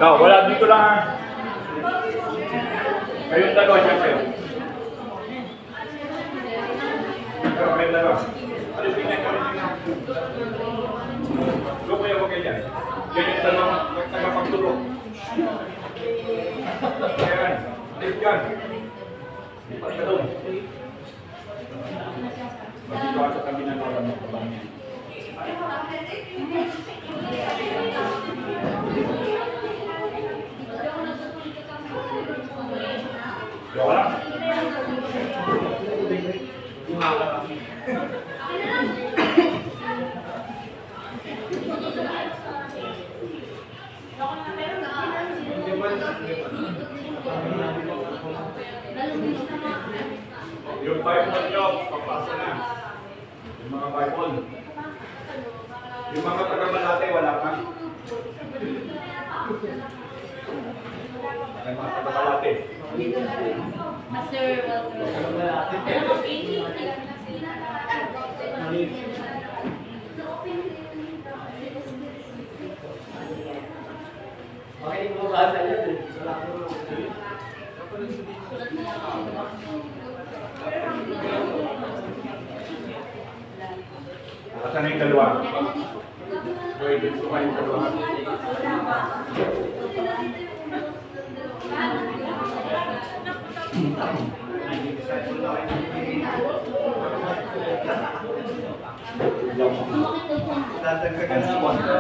Ikaw, wala dito lang ha. Kayong dalawa dyan kayo. Kayong dalawa. Alipin na, alipin na. Lumayo ko kayo dyan. Yan yung dalawa tagapagtulog. Ayan, alip dyan. Lipat ka doon. Dito ako sa kami na nalang ng kabang yan. Wala. Yung Bible nyo, papasa na. Yung mga Bible. Yung mga taga-Malate, wala pa. Yung mga taga-Malate. Master Okay, mo ba sa iyo? Asan na yung dalawa? Pwede ko kayo yung dalawa. Tatagkagan sa mga.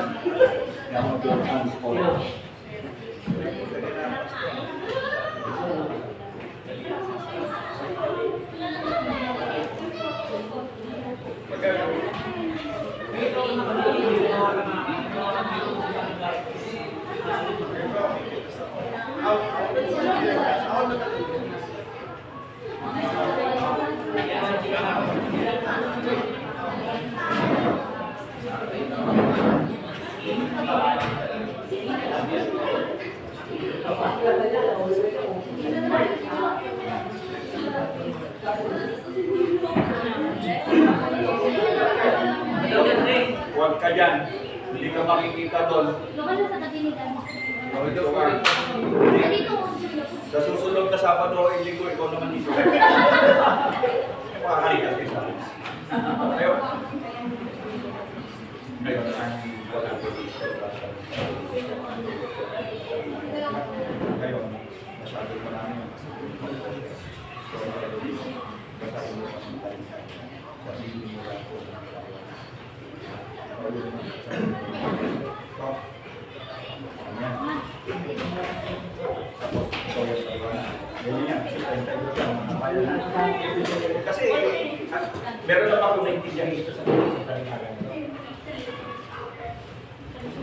Huwag ka dyan. Hindi ka makikita doon. Lukan na sa katinigan. Dito ka. Sa susunod na Sabado o Linggo, ikaw naman dito. Makakalikas kayo sa akin. Ayaw. Ayaw na ang wala ko dito. Ayaw. Masyado marami. Kasi meron naman akong naintindihan ito sa talingagan.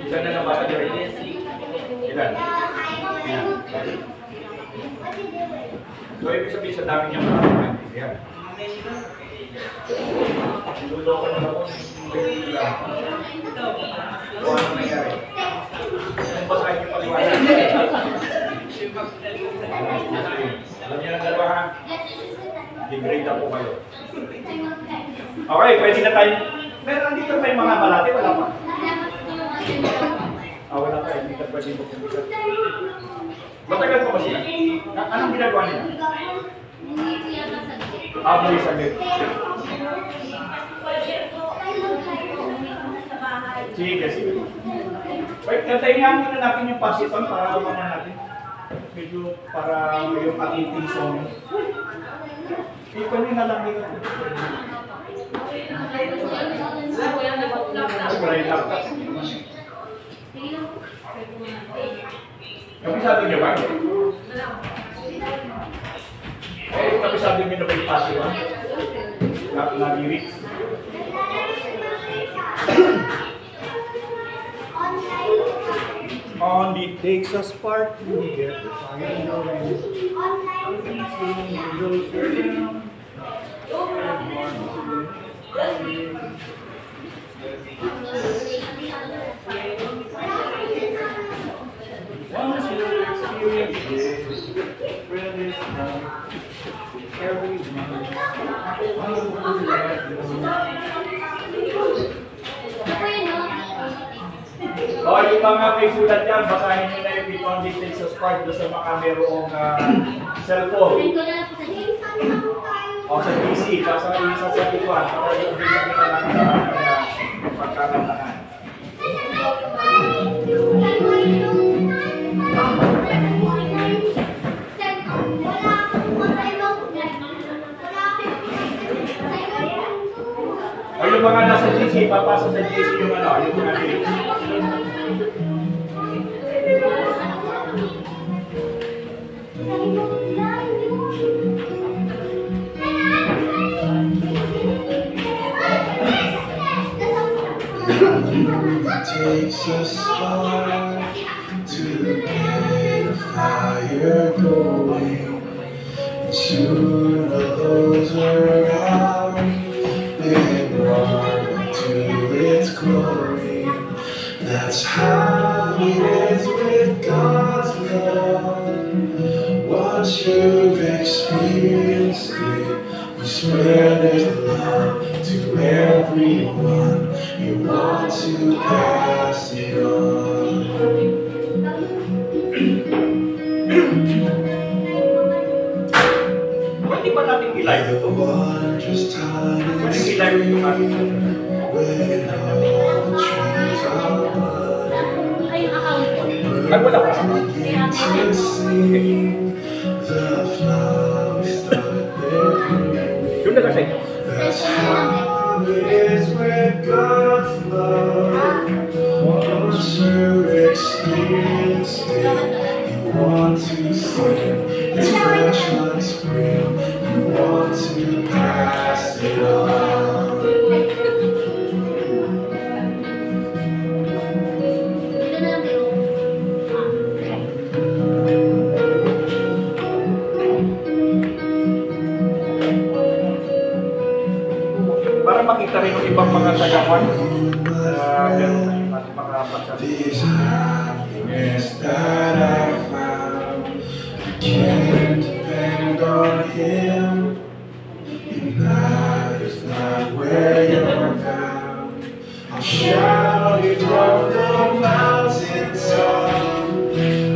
Saan na nabasa niyo rin? Ilan? So, ibig sabihin sa dami niya mga naintindihan. Niluloko na ako ng lang. Kung ano nangyari. Kung basahin niyo paliwanag. Alam niyo ng dalawa ha? Degrade po kayo. Okay, pwede na tayo. Meron dito tayong mga Malate, wala pa. Wala pa, hindi ka pwede mo kumisa. Matagal pa ba sila? Anong ginagawa nila? May saglit. Sige, sige. Wait, kantayin nga muna natin yung pasipan para muna natin. Medyo para yung ating song. Ikaw nyo na lang dito. Wala yung laptop. Kapisado niyo ba? Kapisado niyo na ba yung pasipan? Na lyrics? Only takes a spark to get the fire going. Once you experience this, really everyone. O, yung mga may sulat yan, basahin nyo na yung unlimited subscribe doon sa mga merong cellphone. Send ko na lang po sa James. O sa PC, sa isa sa ikuan, para yung bisa kita lang sa pagkakantahan. O yung mga nasa GC, papasok sa GC yung yung mga lyrics. Takes a spark to get a fire going. Soon those around and run to its glory. That's how it is with God's love. Once you've experienced it, you spread His love to everyone. You want to pass it on. Pwede ba natin i-live ito? Wondrous time Pwede is i-live ito natin. when all the trees are budding. Ay, yung account ko. Ay, wala pa. To see the flowers start their blooming. Yung nag-asay. That's how it is with God's love. Once you experience it, you want to sing. It's fresh like spring. You want to pass it on. Dito na lang kayo. Para makita rin yung ibang mga tagawan. Ganun na yung ating mga pagsasabi. This happiness that I found, you can depend on Him. And that is not where you're bound. I'll shout it from the mountaintop.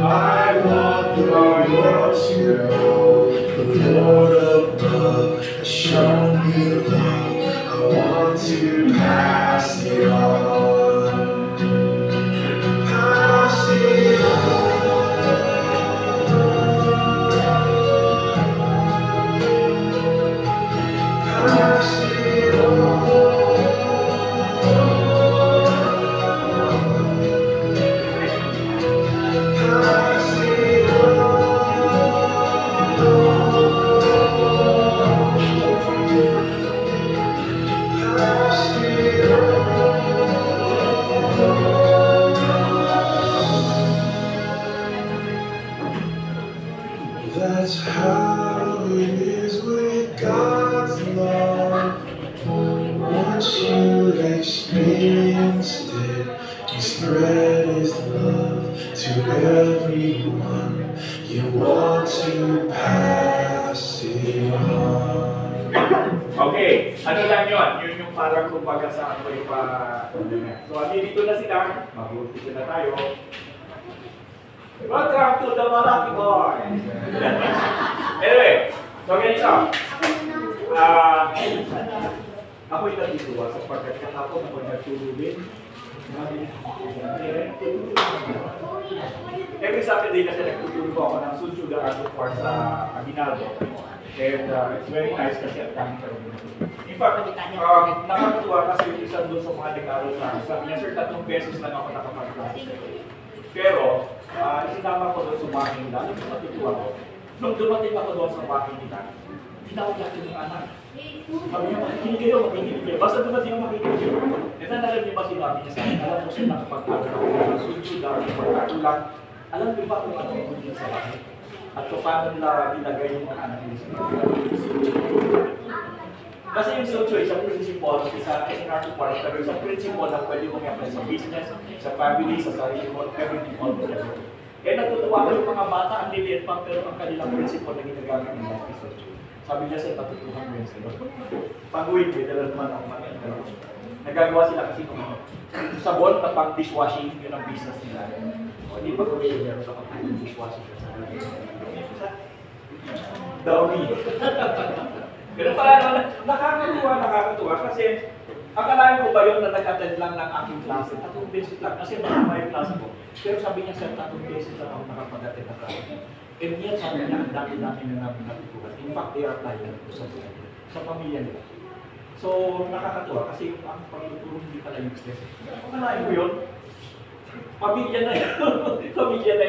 I want the world to know the Lord above has shown me love. I want to pass it on. Pass it on. Pass it on. Pass it That's how it is with God's love. Once you've experienced it, you spread His love to everyone. You want to pass it on. Okay, ano lang yun? Yun yung parang kumbaga sa ano yung so, dito na sila. Mag-umpisa na tayo. Welcome to the Malaki Boy! Anyway, so ganito. Ako'y natutuwa sapagkat kahapon ako'y nagtulubin. Every Saturday kasi nagtutulog ako ng Sunsuga Art Park sa Aguinaldo. And it's very nice kasi ang kami karoon. In fact, nakakatuwa kasi yung isa doon sa mga nag-aaral sa akin. Sabi niya, sir, 3 beses lang ako nakapag-class. Pero, isinama ko doon sa bahay nila. Alam mo, natutuwa ko. Nung dumating ako doon sa bahay nila, tinawag natin yung anak. Sabi niya, makikinig kayo, makikinig kayo. Basta dumating yung makikinig kayo. E alam niyo ba sinabi niya sa akin? Alam mo siya nakapag-aaral ako ng Sunsuga Art Park. Alam niyo ba kung ano yung niya sa bahay? At kung paano nila nilagay yung mga anak nila. Kasi yung Socho, isang principle, isang art part, pero isang principle na pwede mong i-apply sa business, sa family, sa sarili mo, everything almost. Kaya natutuwa ko yung mga bata, ang liliit pa, pero ang kanilang principle na ginagamit nila kay Socho. Sabi niya sa'yo, patutuhan mo yun sa'yo. Pag-uwi ko, dala naman ako nagagawa sila kasi kung sabon na pang dishwashing, yun ang business nila. Hindi pa kami meron ka pa ng dishwashing ka sa dami. Pero pala nakakatuwa kasi akalain ko ba yun na nag-attend lang ng aking klase, 3 beses lang, kasi mahaba yung klase ko. Pero sabi niya, sir, 3 beses lang ako nakapag-attend ng klase. And yet, sabi niya, ang dami-dami na namin natutunan. In fact, they are applying sa pamilya nila. So, nakakatuwa kasi ang pagtuturo hindi pala useless. Akalain mo yun? Pamilya na yun. Pamilya na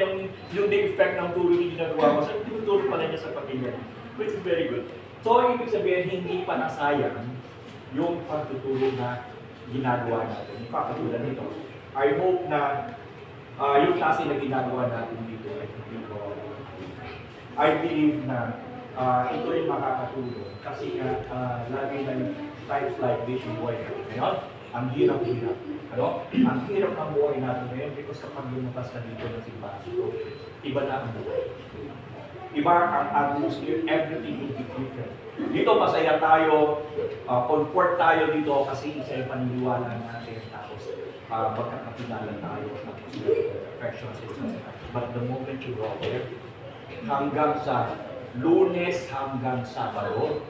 yung effect ng turo yung ginagawa mo. So, tinuturo pala niya sa pamilya. Which is very good. So, ibig sabihin, hindi pa nasayang yung pagtuturo na ginagawa natin. Ipapatulad nito. I hope na yung klase na ginagawa natin dito ay I believe na ito yung makakatulong kasi nga lagi na yung types like this yung buhay natin ngayon. Ang hirap-hirap. Ano? Ang hirap ng buhay natin ngayon because kapag lumabas na dito ng simbahan ito, iba na ang buhay. Iba ang atmosphere, everything will be different. Dito masaya tayo, comfort tayo dito kasi isa yung paniniwala natin. Tapos magkakakilala tayo, tapos affection system. But the moment you go there, hanggang sa Lunes, hanggang Sabado,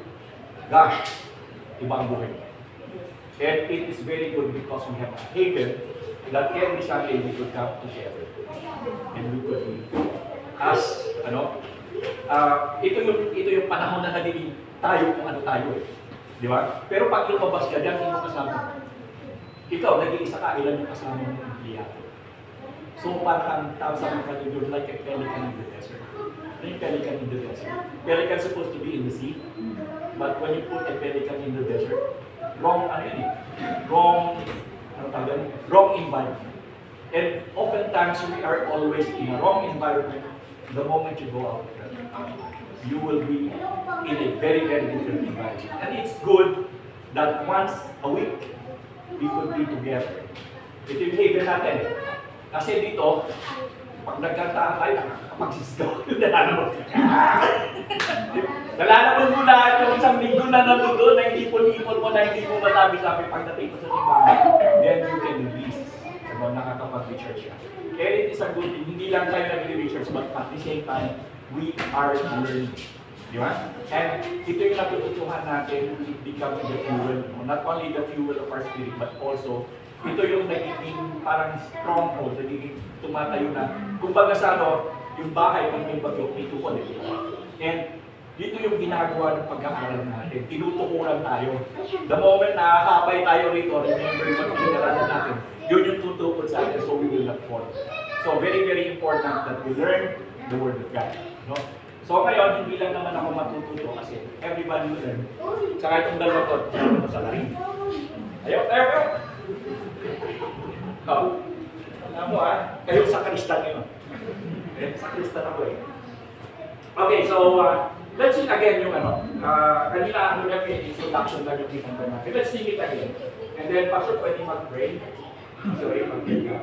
gosh, ibang buhay. And it is very good because we have a haven that every Sunday we could come together. And we could be as, ito yung panahon na nagiging tayo kung ano tayo eh. Di ba? Pero pag lumabas ka dyan, sino kasama? Ikaw, nag-iisa ka, ilan yung kasama ng empleyado. So parang tawag sa mga you're like a pelican in the desert. Ano yung pelican in the desert? Pelican supposed to be in the sea, but when you put a pelican in the desert, wrong environment. And oftentimes we are always in a wrong environment. The moment you go out there, you will be in a very, very different environment. And it's good that once a week, we could be together. Ito yung haven natin. Kasi dito, pag nagkantaan tayo, nakakapagsisgaw. Nalalabon mo lahat yung isang linggo na nandun na hindi ipon mo na hindi mo matabi-sabi pagdating mo sa simbahan. Then you can release. So, nakakapag-recharge ka. And it is a good thing. Hindi lang tayo nag-recharge, but at the same time, we are learning. Di ba? And ito yung natututuhan natin, it becomes the fuel. Not only the fuel of our spirit, but also, ito yung nagiging parang stronghold, nagiging tumatayo na. Kumbaga sa yung bahay ng may bagyo, may tukod. And dito yung ginagawa ng pag-aaral natin. Tinutukuran tayo. The moment nakakapay tayo rito, remember yung pinag-aaralan natin, yun yung tutukod sa atin, so we will not fall. So very, very important that we learn the Word of God. No? So ngayon, hindi lang naman ako matututo kasi everybody will learn. Saka itong dalawa to, ito sa larin. Ayaw, tayo. Alam mo kayo sa Kristan ngayon. Sa Kristan ako eh. Okay, so let's sing again yung kanina introduction lang yung kitang ko natin. Let's sing it again. And then, Pastor, pwede mag-pray. Sorry, mag-pray ka.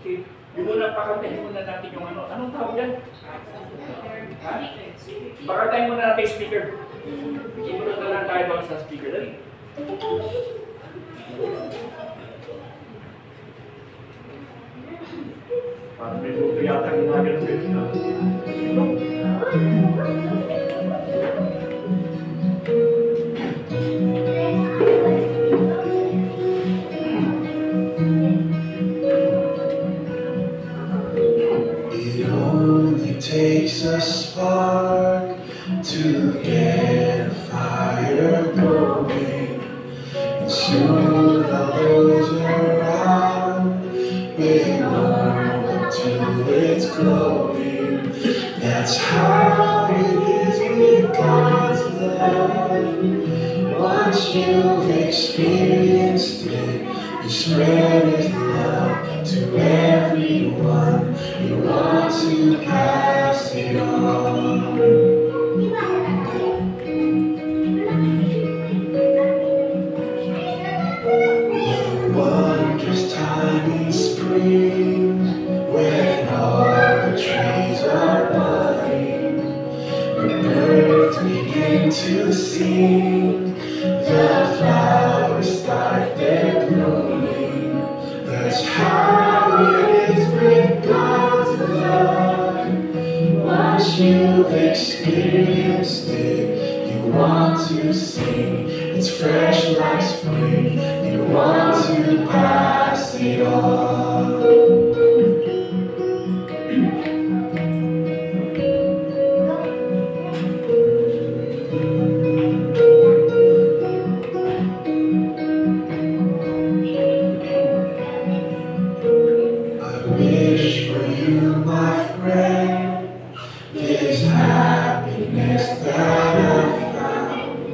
Okay, yung muna pakantahin muna natin yung anong tawag yan? Ha? Pakantahin muna natin yung speaker. Imunod na lang tayo doon sa speaker. Dali. Parang may luto yata yung mga ganun. It only takes a spark to get a fire going, and soon all those around will warm up till it's glowing. That's how it is with God's love. Once you've experienced it, you spread His love to everyone. You want to pass it on. Wondrous time in spring, when all the trees are budding, the birds begin to sing, the flowers start their blooming. That's how it is with God. to sing, it's fresh like spring. You want to pass it on. I wish for you, my friend, this happiness that I found.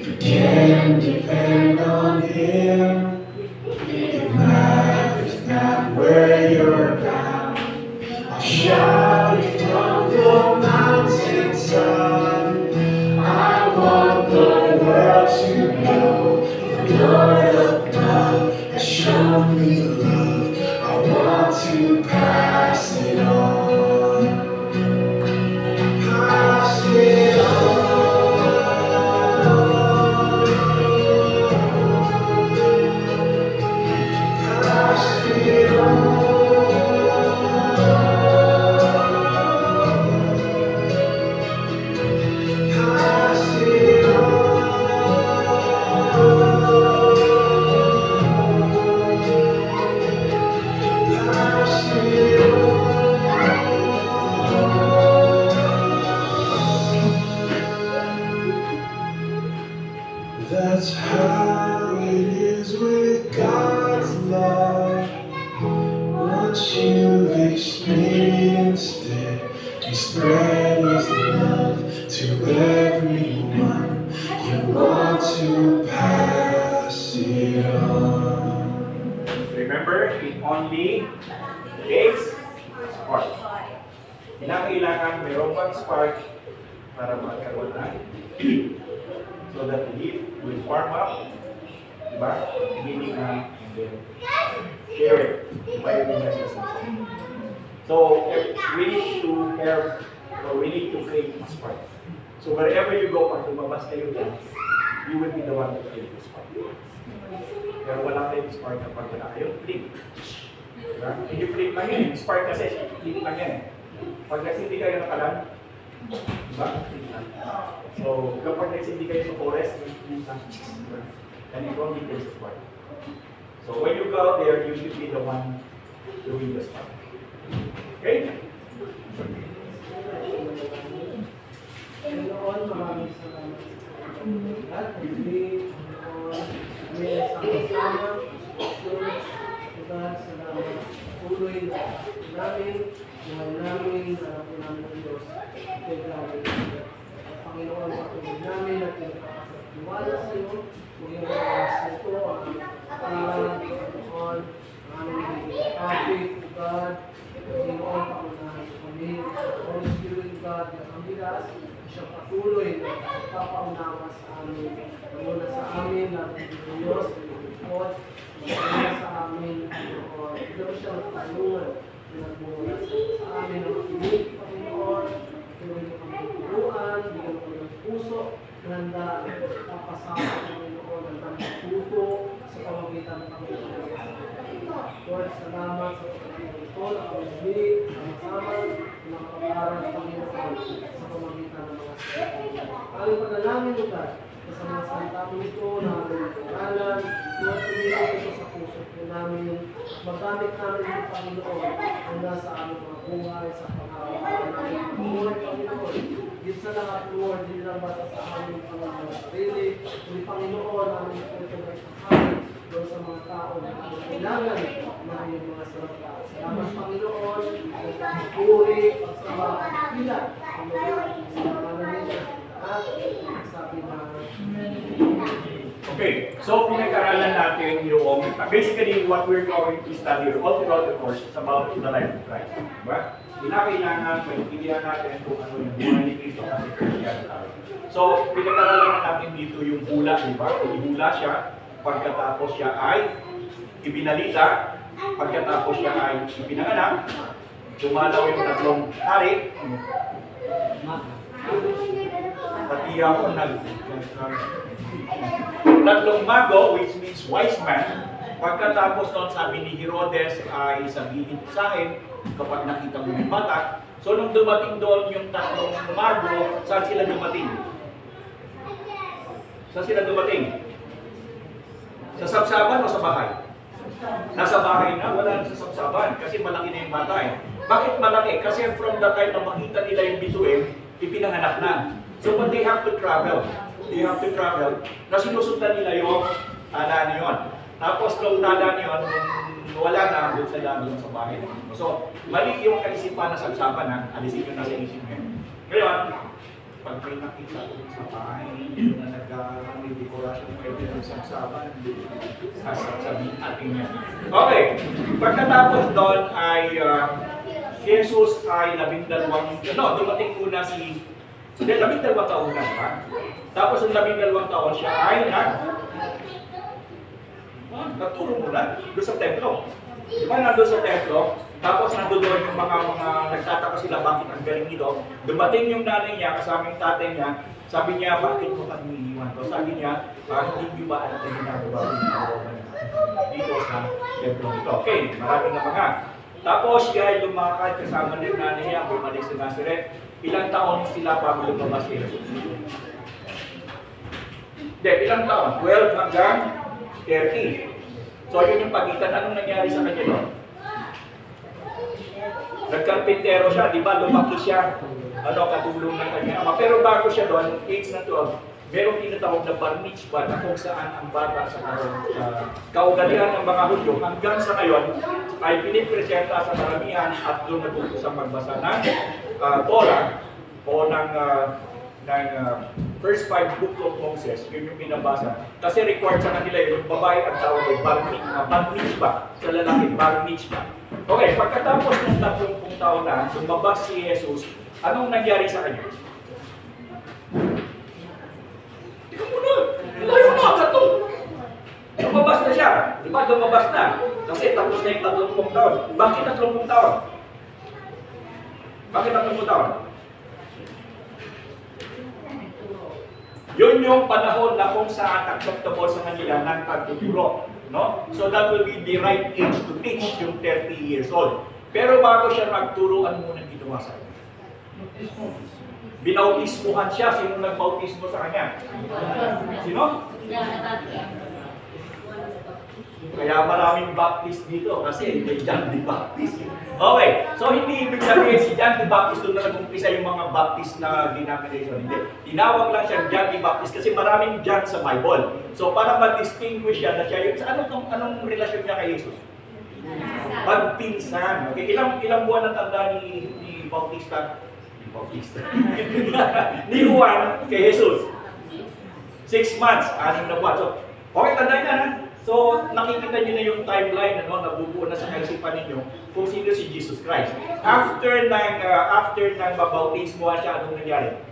You can depend on Him. It matters not where you're bound. I'll shout it from the mountaintop. I want the world to know the Lord above has shown me love. I want to pass it on. Pass it on. Pass it on. Pass it on. Pass it on. That's how it is with God's love. Once you've experienced it, He spread His love to everyone. You want to pass it on. Remember, it only takes spark. Kailangan mayroon pang spark para magkaroon ng heat. So that the heat will warm up, diba? Heating na, and then share it. Diba yung message natin? So, we need to have, or we need to create a spark. So wherever you go, pag lumabas kayo dyan, you will be the one that create the spark. Pero wala kayong spark kapag wala kayong flame. Diba? Hindi flame lang yan. Spark kasi, flame lang yan. Pag nagsindi kayo ng kalan, diba? Flame lang. So, kapag nagsindi kayo sa forest, flame lang. Diba? And it only takes a spark. So when you go out there, you should be the one doing the spark. Okay? Panginoon, maraming salamat sa inyo. At hindi, may sama-sama, Lord, salamat. Tuloy na namin, mahal namin, harap namin ng Diyos. Kay grabe. Panginoon, patuloy namin at pinakasatiwala sa iyo. Maging oras nito ang Panginoon, ang aming kapit, God. Panginoon, pakunahan kami. Holy Spirit, God, na ang bilas, siyang patuloy na papaunawa sa amin. Muna sa amin, natin ng Diyos, Panginoon, muna sa amin, Panginoon. Ito siyang tulungan na nagmumula sa amin ang makinig, Panginoon. Tuloy na kami turuan, bigyan ko ng puso, handa, papasama, Panginoon, ang pagtuto sa pamagitan ng Panginoon. Lord, salamat sa pagkakas ito na kami sama-sama na makakaparan ng Panginoon sa pamagitan ng mga salita. Aming panalangin mo ka sa mga salita mo ito na aming pag-aralan, Lord, tumulong ito sa puso po namin. Magamit namin ng Panginoon hanggang sa aming mga buhay, sa pang-araw-araw namin. Lord, Panginoon, Diyos sa lahat, Lord, hindi lang basta sa aming mga sarili, kundi Panginoon, aming ito na isasabi doon sa mga tao na kailangan na iyong mga salita. Salamat, Panginoon, sa puri, pagsama, pila, sa mga nila, at sabi na, Okay, so pinag-aralan natin yung, basically what we're going to study all throughout the course is about the life of Christ. Diba? Kinakailangan, maintindihan natin kung ano yung buhay ni Cristo kasi Christian tayo. So, pinag-aralan natin dito yung hula, diba? Hula siya, pagkatapos siya ay ibinalita, pagkatapos siya ay ipinanganak, dumalaw yung tatlong hari, pati ako tatlong mago, which means wise man. Pagkatapos noon, sabi ni Herodes ay sabihin sa akin kapag nakita mo yung bata. So nung dumating doon yung tatlong mago, saan sila dumating? Saan sila dumating? Sa sabsaban o sa bahay? Nasa bahay na, wala na sa sabsaban kasi malaki na yung bata eh. Bakit malaki? Kasi from the time na makita nila yung bituin, ipinanganak na. So but they have to travel. They have to travel na sinusundan nila yung tala niyon. Tapos nung tala niyon, wala na doon sa dami sa bahay. So mali yung kaisipan na sabsaban na, alisin nyo na sa isip nyo. Ngayon, pag may nakita sa bahay na nag-may dekorasyon pwede ng sabsaban, sasabihin natin yan. Okay, pagkatapos doon ay Jesus ay 12, dumating una si 12 taon na pa. Tapos ang 12 taon siya ay nagturo muna doon sa templo. Diba nandun sa templo, tapos nandun doon yung mga nagtataka sila bakit ang galing nito. Dumating yung nanay niya, kasama yung tatay niya, sabi niya, bakit mo kami iniwan? So sabi niya, hindi niyo ba alam na ginagawa dito sa templo nito? Okay, maraming na mga. Tapos siya ay lumakad kasama ng nanay niya, bumalik sa Nazareth. Ilang taon sila bago lumabas si Jesus? Hindi, ilang taon? 12 hanggang 30. So yun yung pagitan. Anong nangyari sa kanya doon? Nagkarpintero siya, di ba? Lumaki siya. Katulong ng kanya ama. Pero bago siya doon, age na 12, merong tinatawag na bar mitzvah na kung saan ang bata sa kaugalian ng mga Hudyo hanggang sa ngayon ay pinipresenta sa karamihan at doon nagpupusang magbasa ng Torah o ng first 5 book of Moses, yun yung binabasa. Kasi required sa kanila yung babae ang tawag ay bar mitzvah, sa lalaki, bar mitzvah. Okay, pagkatapos ng 30 taon na, lumabas si Jesus, anong nangyari sa kanya? Tika muna, layo na agad to. Lumabas na siya, di ba? Lumabas na. Kasi tapos na yung 30 taon. Bakit 30 taon? Bakit 30 taon? Yun yung panahon na kung saan acceptable sa kanila ng pagtuturo. No? So that will be the right age to teach yung 30 years old. Pero bago siya magturo, ano muna ginawa sa kanya? Binautismuhan siya. Sino nagbautismo sa kanya? Sino? Kaya maraming Baptist dito kasi may John the Baptist. Okay, so hindi ibig sabihin si John the Baptist doon na nag-umpisa yung mga Baptist na denomination. Hindi. Tinawag lang siya John the Baptist kasi maraming John sa Bible. So para ma-distinguish siya na siya yung anong relasyon niya kay Jesus? Pagpinsan. Okay, ilang buwan ang tanda ni Bautista? Ni Juan kay Jesus? 6 months, 6 na buwan. So, okay, tandaan na ha. So, nakikita niyo na yung timeline, nabubuo na sa kaisipan ninyo kung sino si Jesus Christ. After ng mabautismo siya, anong nangyari?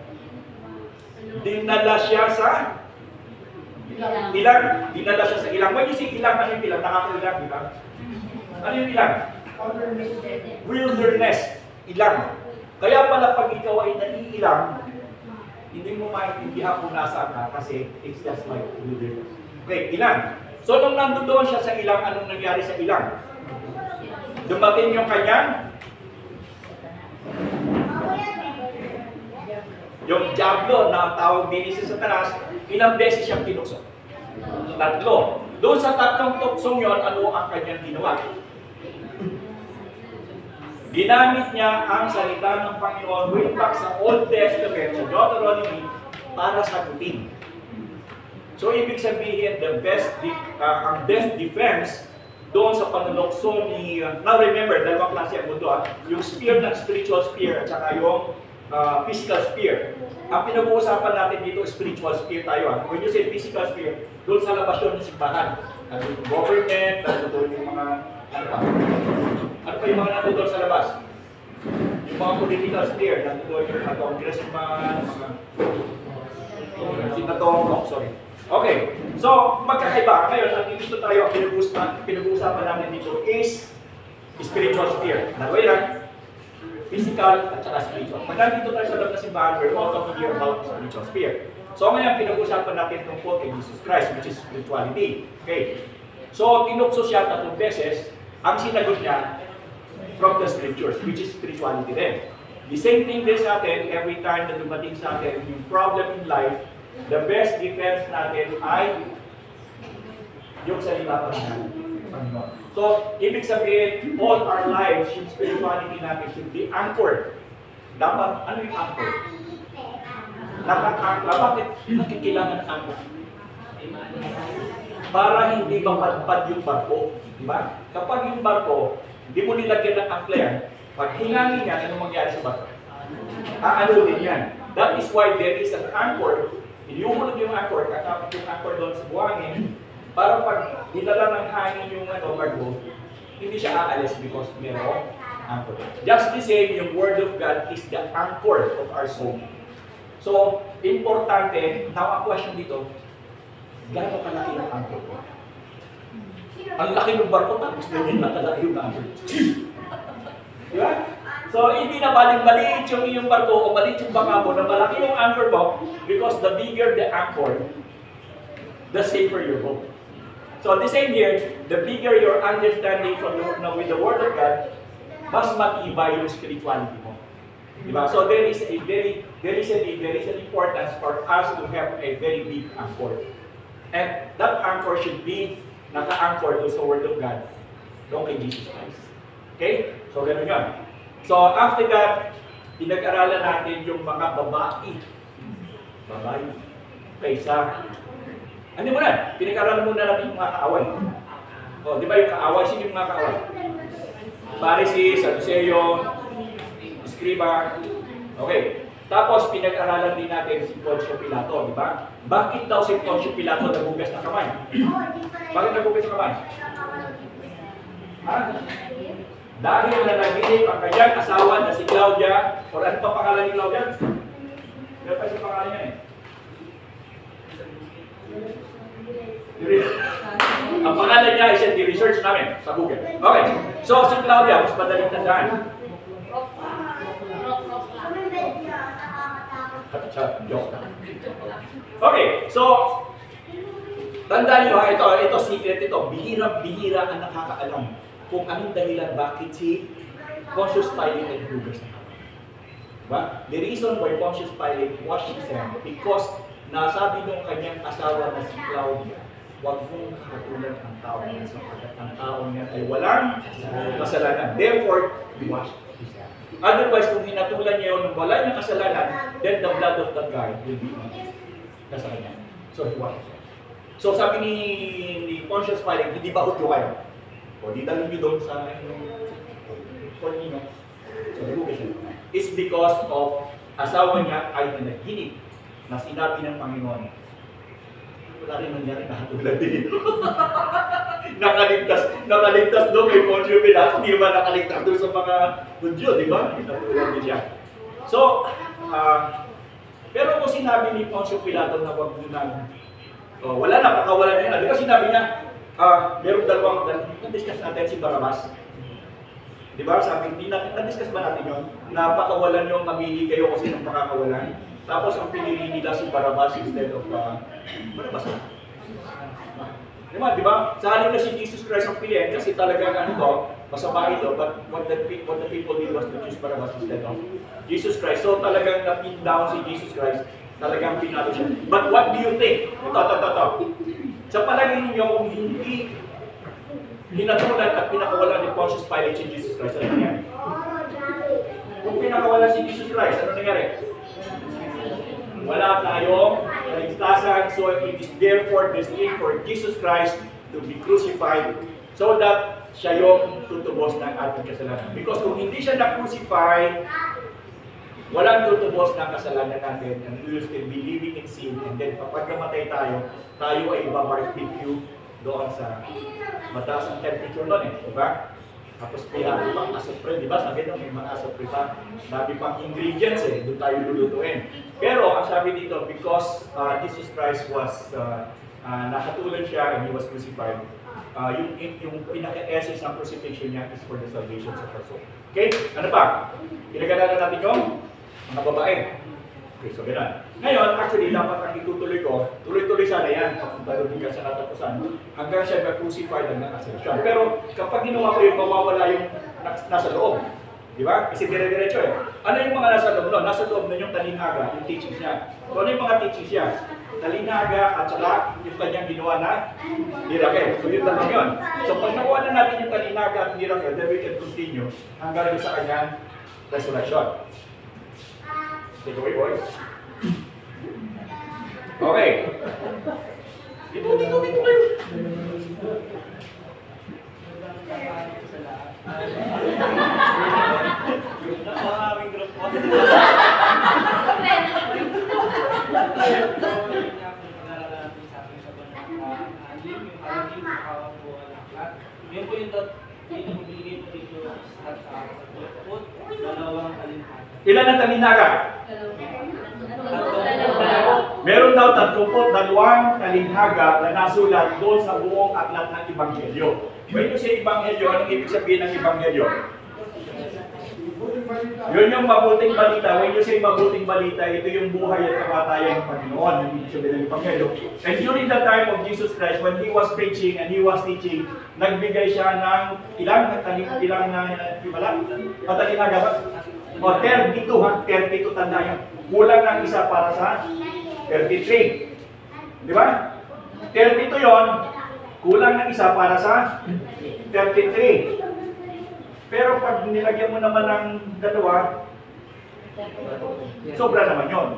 Dinala siya sa ilang? Dinala siya sa ilang. When you say ilang, ano yung ilang? Nakakailang, di ba? Ano yung ilang? Wilderness. Ilang. Kaya pala pag ikaw ay naiilang, hindi mo maintindihan kung nasaan ka kasi it's just like wilderness. Okay, ilang. So, nung nandoon siya sa ilang, anong nangyari sa ilang? Dumating yung kanyang yung diablo na tawag din si Satanas, ilang beses siyang tinukso? 3. Doon sa 3 tuksong yon, ano ang kanyang ginawa? Ginamit niya ang salita ng Panginoon way back sa Old Testament, sa Deuteronomy, para sagutin. So, ibig sabihin, ang best defense doon sa panulokso ni... now remember, dalawang klase ang mundo. Yung spear ng spiritual spear at saka yung physical spear. Ang pinag-uusapan natin dito, spiritual spear tayo. When you say physical spear, doon sa labas yun ng simbahan. Nandun yung government, nandun yung mga... Ano pa yung mga nandun sa labas? Yung mga political spear, nandun yung mga congressman, mga senador, sorry. Okay, so magkakaiba. Ngayon, ang dito tayo, pinag-uusapan namin dito is spiritual sphere. Nagawin lang, physical at saka spiritual. Pag nandito tayo sa loob na simbahan, we're all talking here about spiritual sphere. So ngayon, pinag-uusapan natin tungkol kay Jesus Christ, which is spirituality. Okay, so tinukso siya 3 beses. Ang sinagot niya from the scriptures, which is spirituality rin. The same thing din sa atin, every time na dumating sa atin yung problem in life, the best defense natin ay yung salita pa natin. So, ibig sabihin, all our lives, yung spirituality natin should be anchored. Dapat, ano yung anchor? Bakit nakikailangan ng anchor? Para hindi mapadpad yung barko. Diba? Kapag yung barko, hindi mo nilagyan ng anchor, pag hingangin yan, anong mangyari sa barko? Ano din yan. That is why there is an anchor. Iniumunod yung anchor, kakapit yung anchor doon sa buhangin, para pag hinala ng hangin yung barko, hindi siya aalis because mayroong anchor. Just the same, yung Word of God is the anchor of our soul. So, importante, now ang question dito, gano'n kalaki yung anchor ko? Ang laki ng barko, tapos ganyan nakalaki yung anchor. Diba? So, hindi na maliit yung iyong barko o maliit yung baka mo na malaki yung anchor mo because the bigger the anchor, the safer your boat. So, the same here, the bigger your understanding from with the Word of God, mas matibay yung spirituality mo. Diba? So, there is an importance for us to have a very big anchor. And that anchor should be naka-anchor to sa Word of God, doon kay Jesus Christ. Okay? So, ganun yun. So, after that, pinag-aralan natin yung mga babae. Kaysa, ano mo na? Pinag-aralan muna natin yung mga kaaway. O, di ba yung kaaway? Sino yung mga kaaway? Pharisee, Sadduceo, Escriba. Okay. Tapos, pinag-aralan din natin si Poncio Pilato, di ba? Bakit daw si Poncio Pilato nagugas ng kamay? Bakit nagugas ng kamay? Ha? Dahil nanagilip ang kanyang asawa na si Claudia, o ano pa pangalan ni Claudia? Meron pa sa pangalan niya eh. Ang pangalan niya is di-research namin sa Google. Okay. So, si Claudia, mas madaling tandaan. Okay. So, tandaan nyo ha, ito secret ito. Bihirang-bihira ang nakakaalam kung anong dahilan bakit si Pontius Pilate ay nagugas ng kamay. Diba? The reason why Pontius Pilate washed his hand because nasabi nung kanyang asawa na si Claudia, huwag mong kakatulan ang tao niya sapagkat ang tao niya ay walang kasalanan. Therefore, he washed his hand. Otherwise, kung hinatulan niya yun, wala niyang kasalanan, then the blood of that guy will be nasa kanya. So, he washed his hand. So, sabi ni Pontius Pilate, hindi ba hudyo kayo? O, di dalhin niyo doon sa Cornino. So, nagugas siya. It's because of asawa niya ay nanaginip na sinabi ng Panginoon. Wala rin nangyari na hatulad din. Nakaligtas doon kay Poncio Pilato. Hindi ba nakaligtas doon sa mga Hudyo, di ba? Natulad din siya. So, pero kung sinabi ni Poncio Pilato na wag mo na, wala na, pakawalan niya na. Di ba sinabi niya, meron dalawang, na-discuss natin si Barabas. Di ba? Sabi, na-discuss ba natin yun? Napakawalan yung mamili kayo kasi ng pakakawalan. Tapos ang pinili nila si Barabas instead of Barabas. Di ba? Sa halip na si Jesus Christ ang piliin kasi talagang ano to, masama ito, but what the people did was to choose Barabas instead of Jesus Christ. So talagang na-pin down si Jesus Christ, talagang pinalo siya. But what do you think? Ito. Sa palagay ninyo kung hindi hinatulan at pinakawalan ni Pontius Pilate si Jesus Christ, ano nangyari? Kung pinakawalan si Jesus Christ, ano nangyari? Wala tayong kaligtasan, so it is therefore the need for Jesus Christ to be crucified so that siya yung tutubos ng ating kasalanan. Because kung hindi siya na-crucify, walang tutubos ng kasalanan natin and we will still be living in sin and then kapag namatay tayo ay ibabarbecue doon sa mataas ang temperature doon diba? Tapos may pang asopre, diba? Sabi nyo may mga asopre pa, sabi pang ingredients doon tayo lulutuin. Pero ang sabi dito, because Jesus Christ was, nakatulan siya and He was crucified, yung pinaka-essence ng crucifixion niya is for the salvation of our soul. Okay? Ano pa? Pinagalanan natin yung mga babae. Okay, so gano'n. Ngayon, actually, dapat ang itutuloy ko, tuloy-tuloy sana yan, papunta doon ka sa katapusan, hanggang siya na-crucified hanggang ascension. Pero kapag ginawa ko yung mawawala yung nasa loob, di ba? Kasi dire-diretso Ano yung mga nasa loob nun? Nasa loob nun yung talinaga, yung teachings niya. So ano yung mga teachings niya? talinaga at saka yung kanyang ginawa na miracle. So yun lang yun. So pag nakuha na natin yung talinaga at miracle, then we can continue hanggang sa kanyang resurrection. Take away, boys. Okay. Dito kayo. Yun po yung bigay po dito at dalawang kalinhaga. Ilan ang talinaga? Meron daw 32 kalinhaga na nasulat doon sa buong aklat ng Ebanghelyo. When you say Ebanghelyo, anong ibig sabihin ng Ebanghelyo? Yun yung mabuting balita. When you say mabuting balita, ito yung buhay at kamatayan ng Panginoon. Yung ibig sabihin ng Ebanghelyo. And during the time of Jesus Christ, when He was preaching and He was teaching, nagbigay siya ng ilang talinaga ba? O 32 tanda yun. Kulang ng isa para sa 33. Di ba? 32 yon, kulang ng isa para sa 33. Pero pag nilagyan mo naman ng dalawa, sobra naman yon.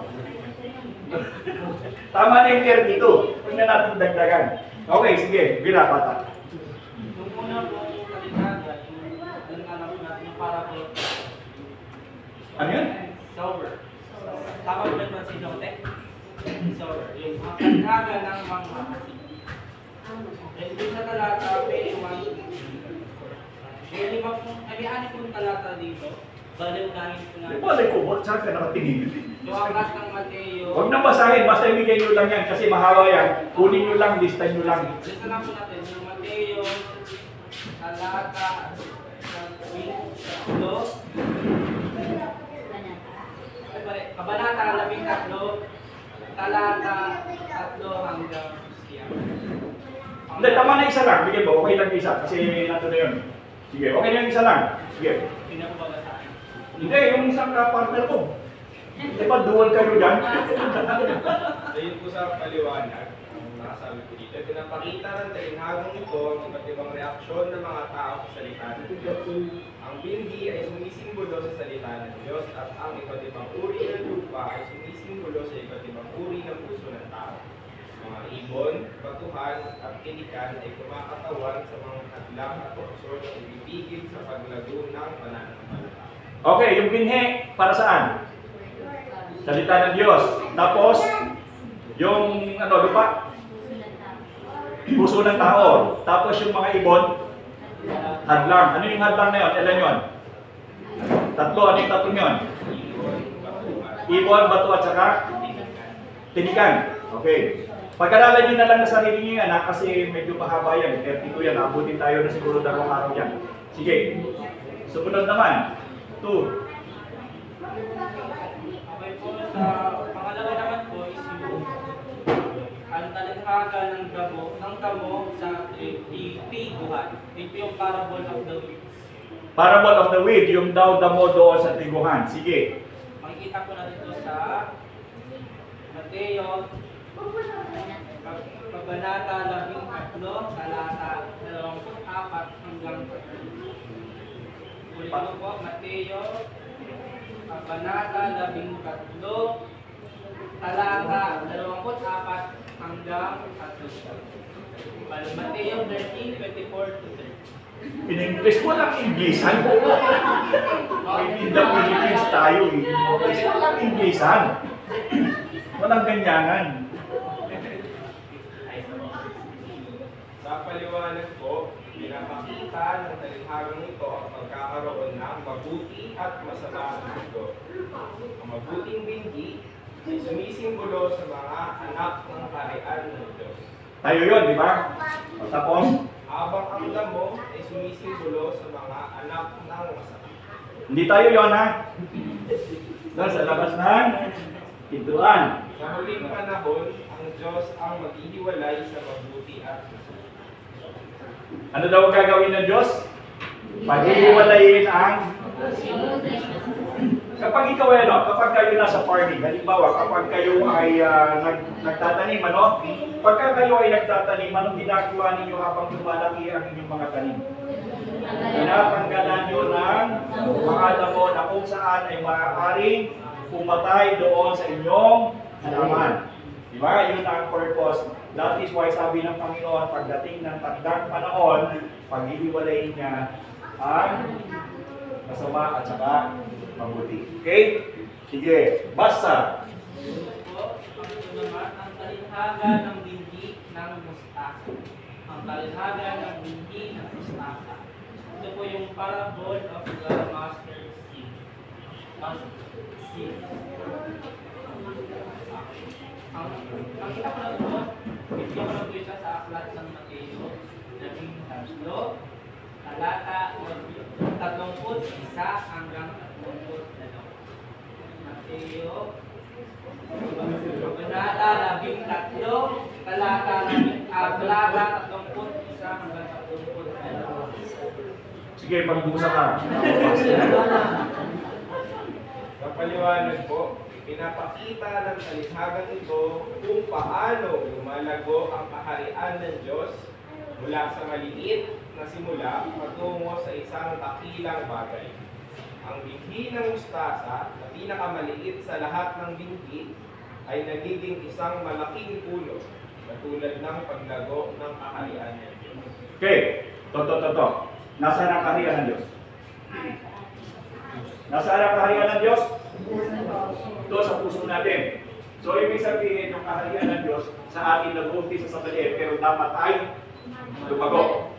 Tama na yung 32. Huwag na natin dagdagan. Okay, sige. Bila, bata. Yung una po kalinhaga, yung alam natin yung parable. Ano yun? Sober. Tama ba naman si Jote? Sober. Yung ang kalinhaga ng mga then dun sa talata, may 1, may 5 pong, may 6 pong talata dito. Baliw namin po Di natin. ba, like ko, saan ka nakatingin? Yung angkas ng Mateo. Huwag na basahin, basta ibigay nyo lang yan kasi mahaba yan. Kunin nyo lang, lista nyo lang. Lista lang po natin. Yung Mateo, talata, Kabanata 13, talata 3 hanggang 7. Hindi, tama na isa lang. Bigyan mo, okay lang isa. Kasi nato na yun. Sige, okay na yung isa lang. Sige. Hindi na po babasahin. Hindi, yung isang partner ko. Di ba, dual kayo dyan? Dahil po sa paliwanag, ang nakasabi ko dito, pinapakita ng talinhagang ito ang iba't ibang reaksyon ng mga tao sa salita ng Diyos. Ang bindi ay sumisimbolo sa salita ng Diyos at ang iba't ibang uri ng lupa ay sumisimbolo sa iba't ibang uri ng puso ng tao. Mga ibon, batuhan at kinikan ay kumakatawan sa mga hadlang at uksod at ibibigil sa paglago ng pananampalataya. Okay, yung binhi, para saan? Salita ng Diyos. Tapos, yung lupa? Puso ng tao. Tapos yung mga ibon, hadlang. Ano yung hadlang na yun? Ilan yun? Tatlo. Ano yung tatlong yun? Ibon, bato at saka tinikan. Okay. Pag-aralan nyo na lang na sarili nyo yan, kasi medyo mahaba yan. 32 yan. Abutin tayo na siguro 2 araw yan. Sige. Sumunod naman. 2. Okay po, sa pangalawa naman po is yung ang talinghaga ng tamo sa tiguhan. Ito yung parable of the weeds. Parable of the weed, yung daw damo doon sa tiguhan. Sige. Makikita po natin ito sa Mateo, Kabanata 13, talata 24 hanggang 30. Ulit ko po, Mateo, Kabanata 13, talata 24 hanggang 30. Mateo 13:24 to 30. In-English, walang Inglesan. In the Philippines tayo eh. Walang Inglesan. Walang ganyanan. Sa paliwanag po, pinapakita ng talinghagang ito ang pagkakaroon ng mabuti at masama ng mundo. Ang mabuting bindi ay sumisimbolo sa mga anak ng kaharian ng Diyos. Tayo yun, di ba? O, tapos, Habang ang damo ay sumisimbolo sa mga anak ng masama. hindi tayo yun ha. Doon sa labas ng pintuan. Sa huling panahon, ang Diyos ang maghihiwalay sa mabuti at masama. Ano daw ang gagawin ng Diyos? Paghihiwalayin ang Kapag ikaw ay kapag kayo nasa farming, halimbawa, kapag kayo ay nagtatanim, pagka kayo ay nagtatanim, anong ginagawa ninyo habang lumalaki ang inyong mga tanim? Tinatanggalan nyo ng mga damo na kung saan ay maaaring pumatay doon sa inyong halaman. Diba? Yun ang purpose. That is why sabi ng Panginoon, pagdating ng tandang panahon, paghihiwalayin niya ang masama at saka mabuti. Okay? Sige, basta. Ito naman, ang talinhaga ng binhi ng mustasa. Ang talinhaga ng binhi ng mustasa. Ito po yung parable of the mustard seed. Ang kita ko lang po, hindi ko lang po siya sa aklat ng Mateo, 13, talata 31 hanggang 32. Mateo, Kabanata 13, talata 31 hanggang 32. Sige, pag-uusap ka. Kapaliwanag po, pinapakita ng talinhagang ito kung paano lumalago ang kaharian ng Diyos mula sa maliit na simula patungo sa isang dakilang bagay. Ang binhi ng mustasa na pinakamaliit sa lahat ng binhi ay nagiging isang malaking puno katulad ng paglago ng kaharian ng Diyos. Okay, toto. Nasaan ang kaharian ng Diyos? Nasaan ang kaharian ng Diyos? Ito sa puso natin. So, ibig sabihin, yung kaharian ng Diyos sa atin nag-umpisa sa maliit, pero dapat ay lumago.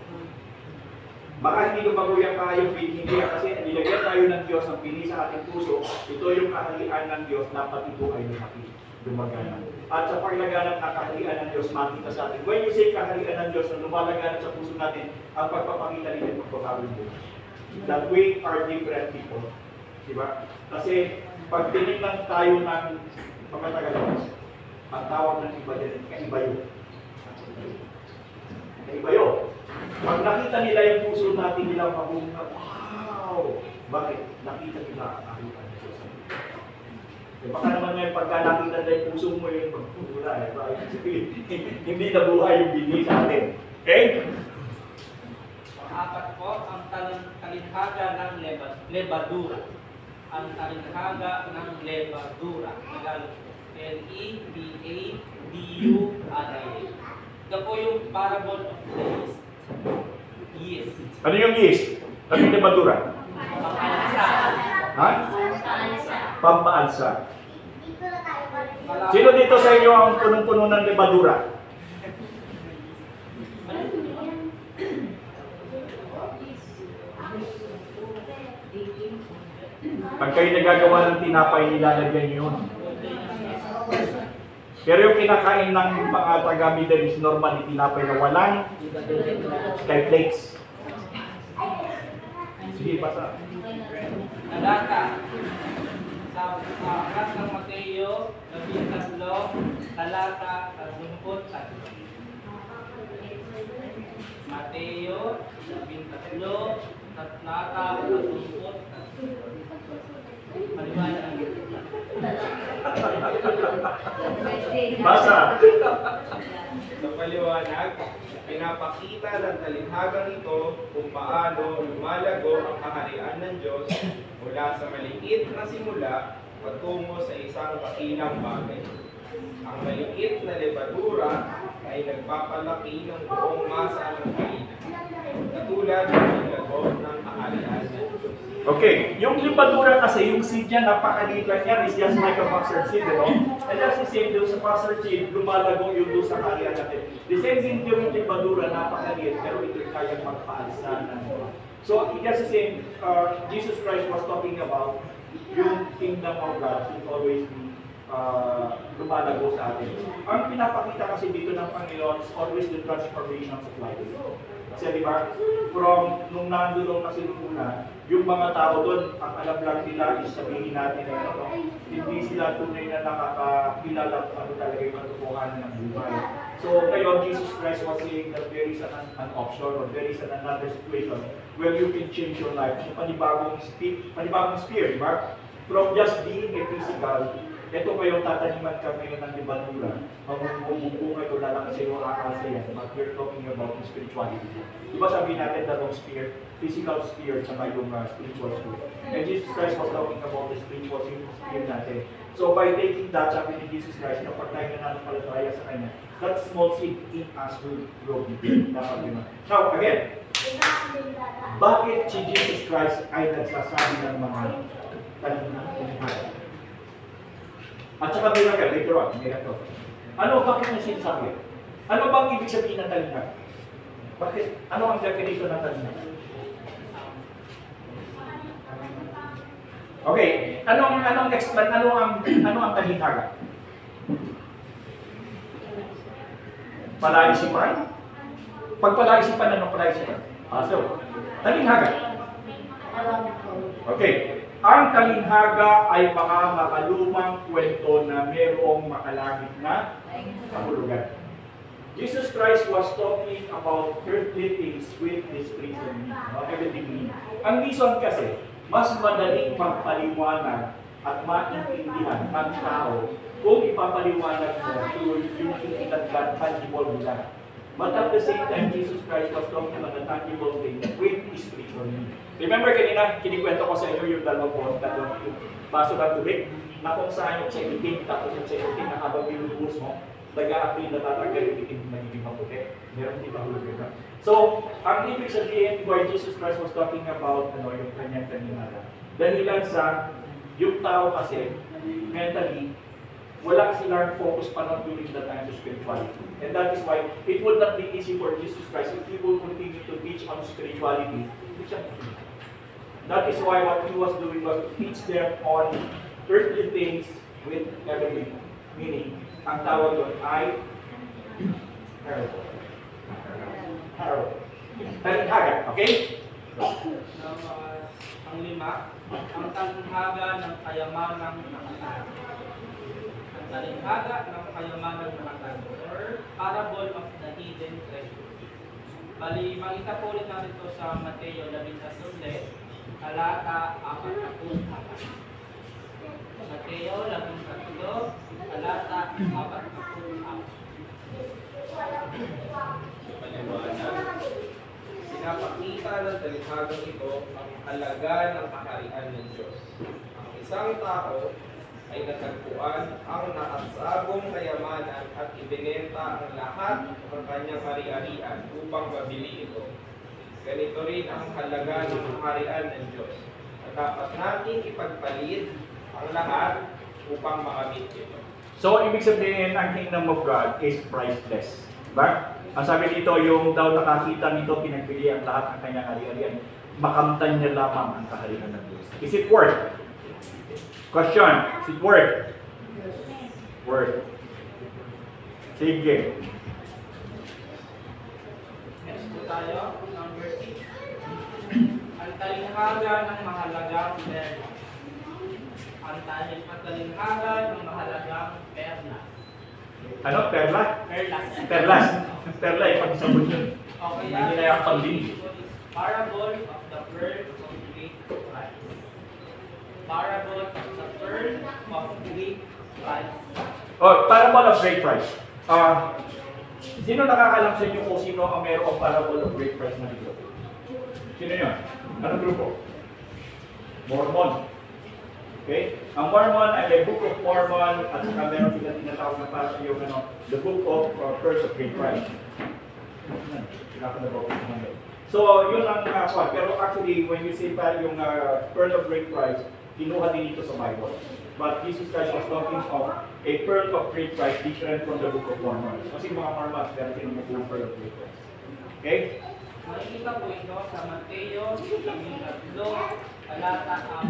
Baka hindi lumago yung kahayong hindi kasi nilagyan tayo ng Diyos ng pili sa ating puso. Ito yung kaharian ng Diyos, dapat ito ay lumagana. At sa paglaganap ng kaharian ng Diyos, makita sa atin. When you say kaharian ng Diyos na lumalaganap sa puso natin, ang pagpapakita nila ng pagbabago mo. That we are different people. Diba? Kasi pag tinignan tayo ng mga Tagalimas, ang tawag ng iba din, kaibayo. Kaibayo. Pag nakita nila yung puso natin nila, mabuhay, wow! Bakit? Nakita nila ang kaharian ng Diyos. Baka naman ngayon pagka nakita nila yung puso mo yung pagpupula, hindi nabuhay yung bini sa atin. Okay? Apat po, ang talinhaga ng lebadura. Ang talinhaga ng lebadura. Tagalog po. L-E-B-A-D-U-R-A. Ito po yung parable of the yeast. Ano yung yeast? Ano yung lebadura? Pampalsa. Ha? Pampaansa. Dito na tayo balik. Sino dito sa inyo ang punong-puno ng lebadura? Pag kayo nagagawa ng tinapay, nilalagyan nyo yun. Pero yung kinakain ng mga taga-Middle East, normal, tinapay na walang skyflakes. Sige, basa. Talata. Sa aklat ng Mateo, 13, talata 33. Mateo, 13, talata 33. Maliwanag. Basa. Sa paliwanag, pinapakita ng talinhagang ito kung paano lumalago ang kaharian ng Diyos mula sa maliit na simula patungo sa isang dakilang bagay. Ang maliit na lebadura ay nagpapalaki ng buong masa ng kaina, katulad ng paglago ng kaharian ng Diyos. Okay, yung lebadura kasi, yung seed niya, napakaliit lang yan, is just like a mustard seed, And that's the same doon sa mustard seed, lumalago yung doon sa kaharian natin. The same thing yung lebadura, napakaliit, pero ito kayang magpaalsa ng mga. So, that's the same, Jesus Christ was talking about yung kingdom of God should always be lumalago sa atin. Ang pinapakita kasi dito ng Panginoon is always the transformations of life. Kasi di ba, from nung nandulong kasi nung una, yung mga tao doon, ang alam lang nila is sabihin natin na hindi sila tunay na nakakakilala kung ano talaga yung katotohanan ng buhay. So ngayon, Jesus Christ was saying that there is an option or there is another situation where you can change your life. So panibagong sphere, di ba? from just being a physical, ito pa yung tataniman ka ngayon ng libadura, magbubunga ito na lang kasi yung akasa yan, but we're talking about the spirituality. Diba sabi natin dalawang sphere, physical sphere, tsaka yung spiritual sphere. And Jesus Christ was talking about the spiritual sphere natin. So by taking that, sabi ni Jesus Christ, kapag tayo nananampalataya sa Kanya, that small seed in us will grow big. Now, again, bakit si Jesus Christ ay nagsasabi ng mga talinhaga? At saka miracle, later on, miracle. Ano, bakit niya sinasabi? Ano bang ibig sabihin ng talinhaga? Bakit? Ano ang definition ng talinhaga? Okay, anong talinhaga? Palaisipan? Pag palaisipan, anong palaisipan? So, talinhaga. Okay. Ang talinhaga ay mga makalumang kwento na mayroong makalangit na kahulugan. Jesus Christ was talking about earthly things with his reasoning. Everything. Ang reason kasi, mas madaling magpaliwanag at maintindihan ng tao kung ipapaliwanag mo yung itinagdan tangible nila. But at the same time, Jesus Christ was talking about the tangible thing with his reasoning. Remember kanina, kinikwento ko sa inyo yung dalawang baso ng tubig na kung saan yung itim, tapos yung itim na habang binubuhos mo, nag-a-apply na tatanggal yung itim nagiging maputi. Meron din mahulog yun. So, ang ibig sabihin why Jesus Christ was talking about yung kanyang talinhaga. Dahilan sa yung tao kasi, mentally, wala silang focus pa nun during the time of spirituality. And that is why it would not be easy for Jesus Christ if he would continue to teach on spirituality. That is why what he was doing was to teach them on earthly things with heavenly. Meaning, ang tawag doon ay parable. Talinhaga, okay? Ang lima, ang talinhaga ng kayamanang nakatago. Ang talinhaga ng kayamanang nakatago, or parable of the hidden treasure. Bali, makita po ulit natin ito sa Mateo 13, talata 44. Mateo 13, talata 44. Paliwanag. Pinapakita ng talinhagang ito ang halaga ng kaharian ng Diyos. Ang isang tao ay natagpuan ang nakasagong kayamanan at ibinenta ang lahat ng kanyang hari-harian upang mabili ito. Ganito rin ang halaga ng kaharian ng Diyos. At dapat nating ipagpalit ang lahat upang makamit ito. So, ibig sabihin, ang kingdom of God is priceless. Diba? Ang sabi dito, yung daw nakakita nito, pinagbili ang lahat ng kanyang hari-harian. Makamtan niya lamang ang kaharian ng Diyos. Is it worth? Question, is it worth? Worth. Sige. Next po tayo, number 6. Ang talinhaga ng mahalagang perla. Ang talinhaga ng mahalagang perla. Ano? Perla? Perlas. Perlas. Perla, ipag-isabot yun. Okay, Hindi nila yung pambili. Parable of the pearl of great price. Parable of the pearl of great price. Oh, parable of great price. Sino nakakalam sa inyo kung sino ang mayroong parable of great price na dito? Sino yun? Anong grupo? Mormon. Okay? Ang Mormon ay the Book of Mormon at saka meron sila tinatawag na para sa yung the Book of Pearls of Great Price. So, yun ang kwan. Pero actually, when you say pa yung Pearl of Great Price, kinuha din ito sa Bible. But Jesus Christ was talking of a pearl of great price different from the Book of Mormon. Kasi mga Mormons, meron silang mga pearl of great price. Okay? Makikita po ito sa Mateo 13, talata 45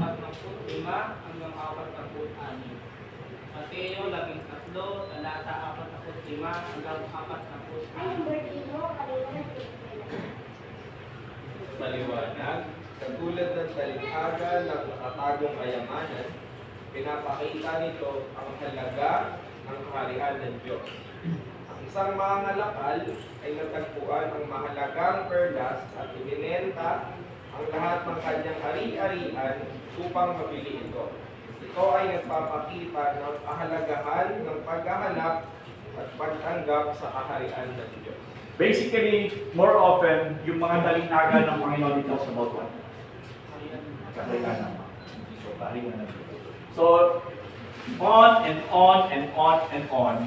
hanggang 46. Mateo 13, talata 45 hanggang 46. Paliwanag, katulad ng talinhaga ng nakatagong kayamanan, pinapakita nito ang halaga ng kaharian ng Diyos. Ang isang mangangalakal ay natagpuan ang mahalagang perlas at ibinenta ang lahat ng kanyang ari-arian upang mabili ito. Ito ay nagpapakita ng kahalagahan ng paghahanap at pagtanggap sa kaharian ng Diyos. Basically, more often, yung mga talinghaga ng Panginoon dito sa about what? Kaharian ng So, kaharian ng Diyos. So, on and on and on and on,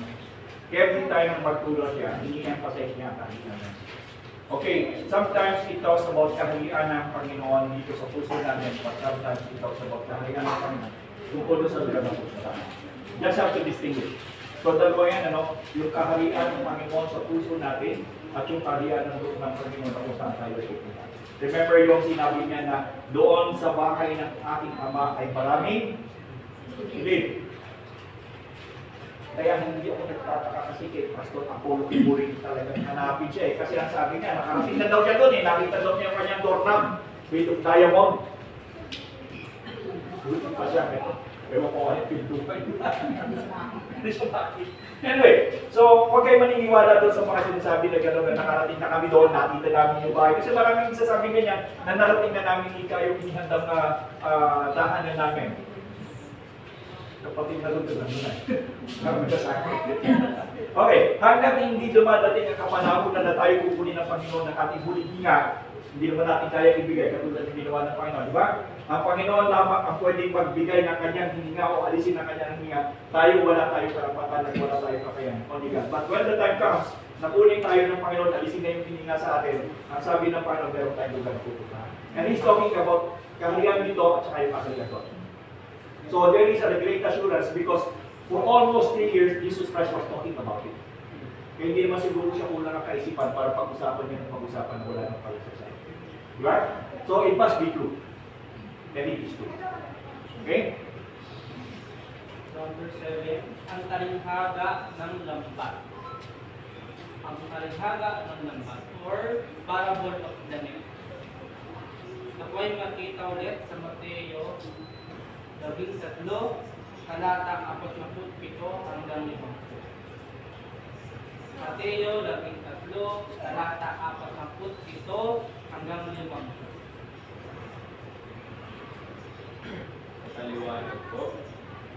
every time na magtulong siya, ini-emphasize niya ang kaharian ng Diyos. Okay, sometimes it talks about kaharian ng Panginoon dito sa puso namin, but sometimes it talks about kaharian ng Panginoon tungkol sa lugar ng puso namin. Just have to distinguish. So, dalawa yan, yung kaharian ng Panginoon sa puso natin at yung kaharian ng lugar ng Panginoon na kung saan tayo pupunta. Remember yung sinabi niya na doon sa bahay ng aking ama ay maraming silid. Kaya hindi ako nagtataka kasi kay Pastor Apollo Kiburing talagang hanapin siya eh. Kasi ang sabi niya, nakarating na daw siya doon eh. Nakita daw niya ang kanyang doorknob. Made of diamond. Buti pa siya. Ewan ko kaya pintukan. Hindi siya bakit. Anyway, so huwag kayo maniniwala doon sa mga sinasabi na gano'n na nakarating na kami doon, nakita namin yung bahay. Kasi maraming sasabi ganyan na narating na namin ika yung inihandang dahanan namin. Kapatid na doon na Okay, hanggang hindi dumadating ang kapanahon na tayo kukunin ng Panginoon ng ating huling hinga, hindi naman natin kaya ibigay katulad ng ginawa ng Panginoon, di ba? Ang Panginoon lamang ang pwedeng magbigay ng kanyang hininga o alisin ng kanyang hininga. Tayo wala tayong karapatan at wala tayong kakayahan. Only God. But when the time comes, na kunin tayo ng Panginoon, alisin na yung hininga sa atin, ang sabi ng Panginoon, meron tayong lugar na pupuntahan. And He's talking about kaharian dito at saka yung kaharian doon. So there is a great assurance because for almost 3 years, Jesus Christ was talking about it. Kaya hindi naman siguro siya kulang ang kaisipan para pag-usapan niya ng pag-usapan na wala ng pag-usapan. Diba? So it must be true. And it is true. Okay? Number 7, ang talinghaga ng lambat. Ang talinghaga ng lambat or parable of the net. Ako ay makita ulit sa Mateo 13, talata 47 hanggang 50. Mateo 13, talata 47 hanggang 50. Paliwanag ko,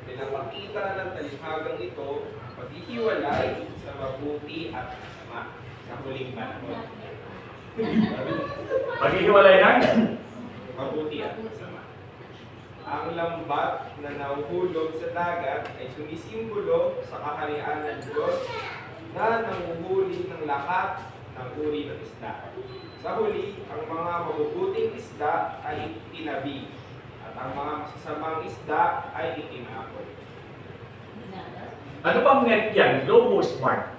pinapakita ng talinghagang ito ang paghihiwalay sa mabuti at masama sa huling panahon. Paghihiwalay na? Mabuti at masama. Ang lambat na nahuhulog sa dagat ay sumisimbolo sa kaharian ng Diyos na nanguhuli ng lahat ng uri ng isda. Sa huli, ang mga mabubuting isda ay tinabi at ang mga masasamang isda ay itinapon. Ano bang net yan? Low smart.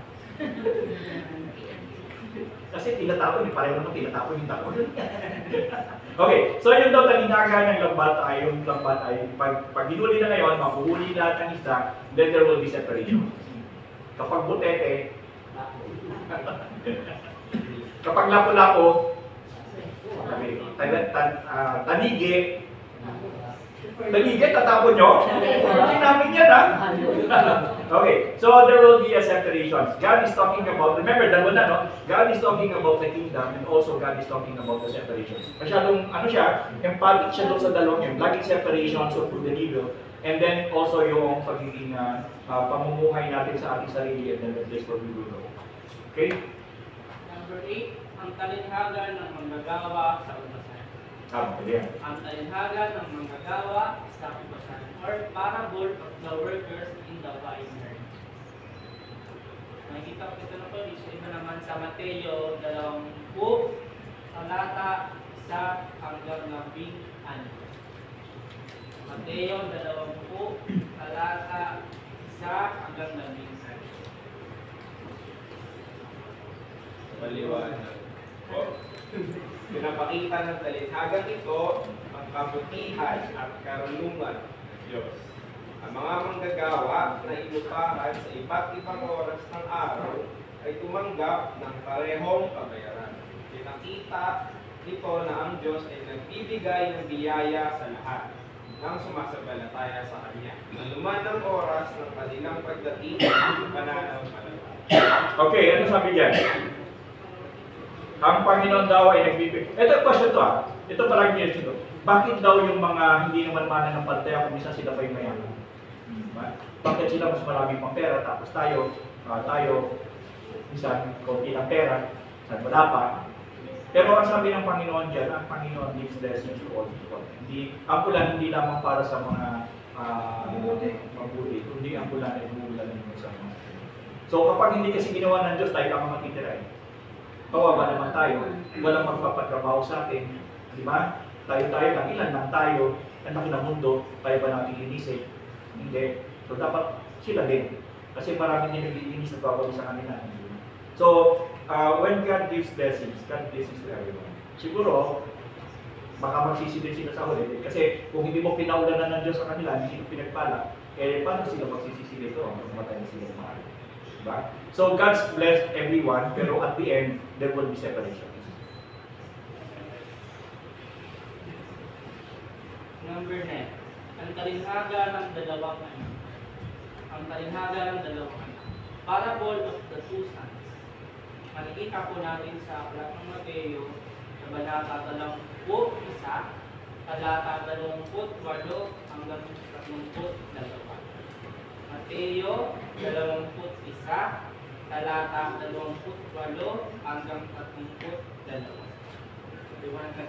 Kasi tinatapon, pareho naman tinatapon yung tapon. Okay, so yung daw talinghaga ng lambat ay, yung lambat ay, pag hinuli na ngayon, mahuhuli lahat ng isda, then there will be separation. Kapag butete, kapag lapo-lapo, tanigi, tatapon nyo? Hindi namin yan, ha? Okay, so there will be a separation. God is talking about, remember, dalawa na, no? God is talking about the kingdom and also God is talking about the separation. Masyadong, ano siya, emphatic siya doon sa dalawang yun. Laging separation, so good and evil. And then also yung pagiging pamumuhay natin sa ating sarili and then the place where we will go. Okay? Number 8, ang talinghaga ng manggagawa sa ubasan. Yan. Ang talinghaga ng manggagawa sa ubasan or parable of the workers in the vineyard. Nakikita ko ito na po, iba naman sa Mateo 20, talata 1 hanggang 16. Mateo 20, talata 1 hanggang 16. Maliwanag po. Pinapakita ng talinghagang ito ang kabutihan at karunungan ng Diyos. Ang mga manggagawa na inupahan sa iba't ibang oras ng araw ay tumanggap ng parehong kabayaran. Pinakita nito na ang Diyos ay nagbibigay ng biyaya sa lahat ng sumasabalataya sa Kanya. Anuman ang oras ng kanilang pagdating ng pananampalataya. Okay, ano sabi diyan? Ang Panginoon daw ay nagbibigay. Ito question to ah. Ito parang question to. Bakit daw yung mga hindi naman mananampalataya kung minsan sila pa yung mayaman? Bakit sila mas maraming pang pera tapos tayo minsan konti ng pera, saan wala pa. Pero ang sabi ng Panginoon dyan, ang Panginoon gives blessings to all people. Ang ulan hindi lamang para sa mga mabuti, kundi ang ulan ay umuulan din sa mga. So kapag hindi kasi ginawa ng Diyos, tayo lang matitira. Kawawa naman tayo, walang magpapatrabaho sa atin, di ba? Tayo, lang ilan lang tayo, ang laki ng mundo, tayo ba natin inisip? Hindi. So dapat sila din. Kasi marami din nag-iinis na bawal sa kanila. So, when God gives blessings to everyone. Siguro, baka magsisi din sila sa huli. Kasi kung hindi mo pinaulanan ng Diyos sa kanila, hindi sila pinagpala, paano sila magsisisi dito? Mamatay na sila mahal. Diba? So, God's blessed everyone, pero at the end, there will be separation. Number 9. Ang talinhaga ng dalawang anak. Ang talinhaga ng dalawang anak. Parable of the two sons. Makikita po natin sa aklat ng Mateo, sa Banata 21, talata 28 hanggang 32. Mateo 21, talata 28 hanggang 32. Liwanag.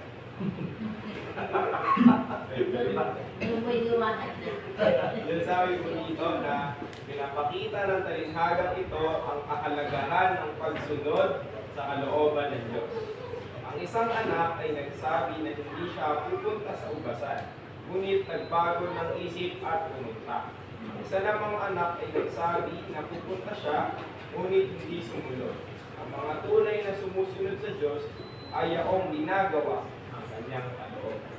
Yung sabi ko dito na pinapakita ng talinhagang ito ang kahalagahan ng pagsunod sa kalooban ng Diyos. Ang isang anak ay nagsabi na hindi siya pupunta sa ugasan, ngunit nagbago ng isip at pumunta. Ang isa namang anak ay nagsabi na pupunta siya, ngunit hindi sumunod. Ang mga tunay na sumusunod sa Diyos ay yaong ginagawa ang kanyang kalooban.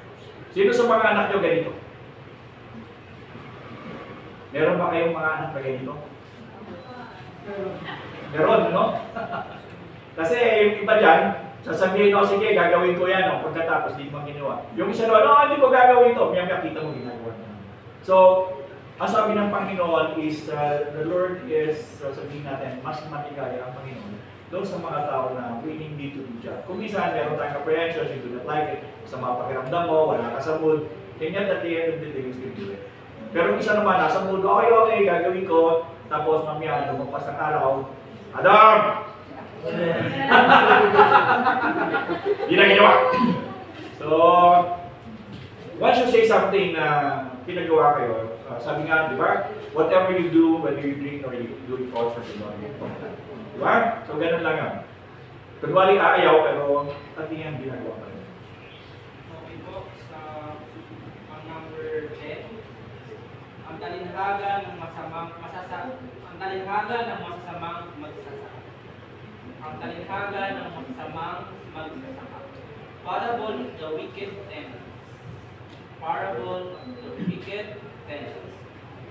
Sino sa mga anak nyo ganito? Meron ba kayong mga anak na ganito? Meron, no? Kasi yung iba dyan, sasabihin ko, sige, gagawin ko yan, no? Pagkatapos, di mo ginawa. Yung isa naman, no, hindi ko gagawin ito. Miyang kita mo ginagawa niya. So, ang sabi ng Panginoon is, the Lord is, sabihin natin, mas matigaya ang Panginoon doon sa mga tao na willing to do job. Kung minsan, meron tayong apprehensions, you do not like it, sa mga pakiramdam mo, wala ka sa mood, tingnan at the end of the day, you still do it. Pero isa naman, nasa mood, okay, gagawin ko, tapos mamaya, lumagpas ng araw, Adam! Hindi na ginawa. So, once you say something na pinagawa kayo, sabi nga, di ba? Whatever you do, whether you drink or you do it all for the Lord. Di ba? So, ganun lang yan. Kunwari aayaw, pero pati yan ginagawa ka. Okay po, sa ang number 10. Ang talinhaga ng masasamang magsasaka. Ang talinhaga ng masasamang magsasaka. Parable of the wicked tenants. Parable of the wicked tenants.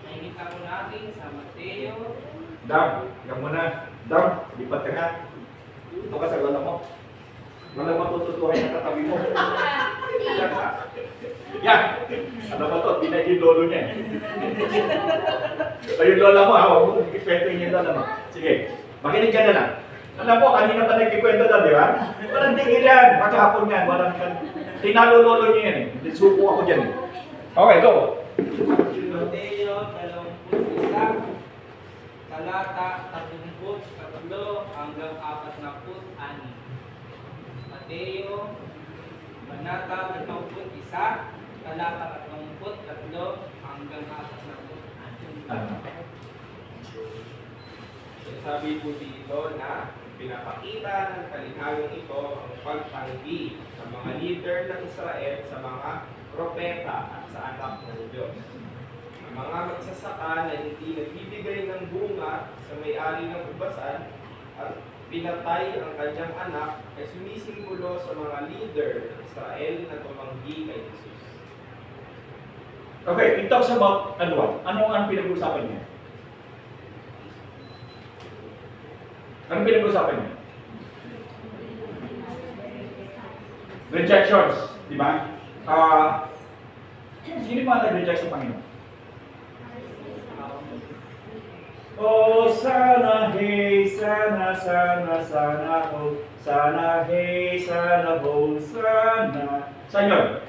Nakikita ko natin sa Mateo. Dam, hanggang muna. Dam, lipat ka nga. Ito ka sa lola mo. Walang matututuhan yung katabi mo. Yan! Ano ba ito? Pinagin lolo niya eh. Yung lola mo ha, huwag mo ikwento yung lola mo. Sige, makinig ka na lang. Alam mo, kanina pa nagkikwento na, di ba? Walang tigil yan, maghapon yan, walang tinalo lolo niya yan eh. Suko ako dyan eh. Okay, go! Mateo 21, talata 33 hanggang 46. Mateo, Banata 21, talata 33 hanggang 46. Sabi po dito na pinapakita ng talinhagang ito ang pagtanggi ng mga leader ng Israel sa mga propeta at sa anak ng Diyos. Ang mga magsasaka na hindi nagbibigay ng bunga sa may-ari ng ubasan at pinatay ang kanyang anak ay sumisimbolo sa mga leader ng Israel na tumanggi kay Jesus. Okay, it talks about ano ang pinag-uusapan niya? Ano pinag-uusapan niya? Rejections, di ba? Sino ba nag-reject sa Panginoon? Oh, sana, hey, sana, sana, sana, oh. Sana, hey, sana, oh, sana. Saan yun?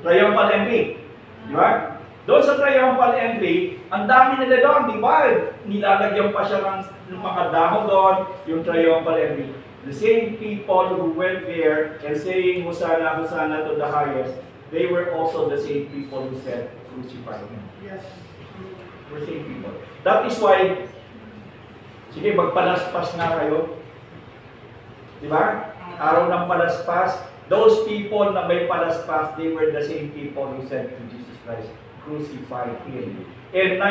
Triumphal entry. Di ba? Doon sa triumphal entry, ang dami nila doon, di ba? Nilalagyan pa siya ng mga dahon doon, yung triumphal entry. The same people who went there and saying, Hosanna, Hosanna to the highest, they were also the same people who said, crucify him. Yes. We're same people. That is why, sige, magpalaspas na kayo. Di ba? Araw ng palaspas, those people na may palaspas, they were the same people who said to Jesus Christ, crucify him. And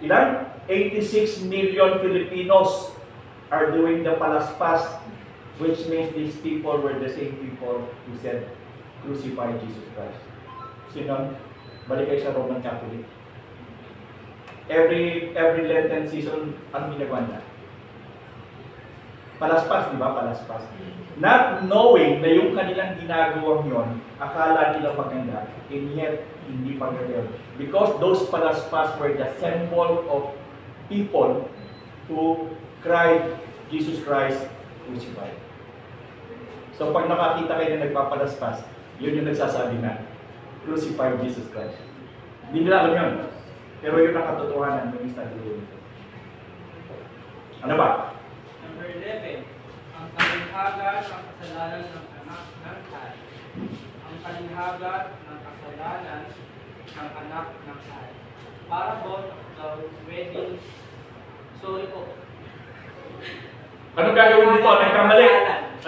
ilan? 86 million Filipinos are doing the palaspas, which means these people were the same people who said, crucify Jesus Christ. Sino? Balik kayo sa Roman Catholic. Every Lenten season, ang ginagawa na? Palaspas, di ba? Palaspas. Not knowing na yung kanilang ginagawang yon, akala nila maganda, and yet, hindi maganda. Because those palaspas were the symbol of people who cried, Jesus Christ, crucified. So pag nakakita kayo na nagpapalaspas, yun yung nagsasabi na, crucify Jesus Christ. Hindi nila alam yun. Pero yun ang katotohanan ng study room. Ano ba? Number 11. Ang kalinhaga ng kasalanan ng anak ng hari. Ang kalinhaga ng kasalanan ng anak ng hari. Parable of the wedding. Sorry po. Anong gagawin dito? Nagkamali?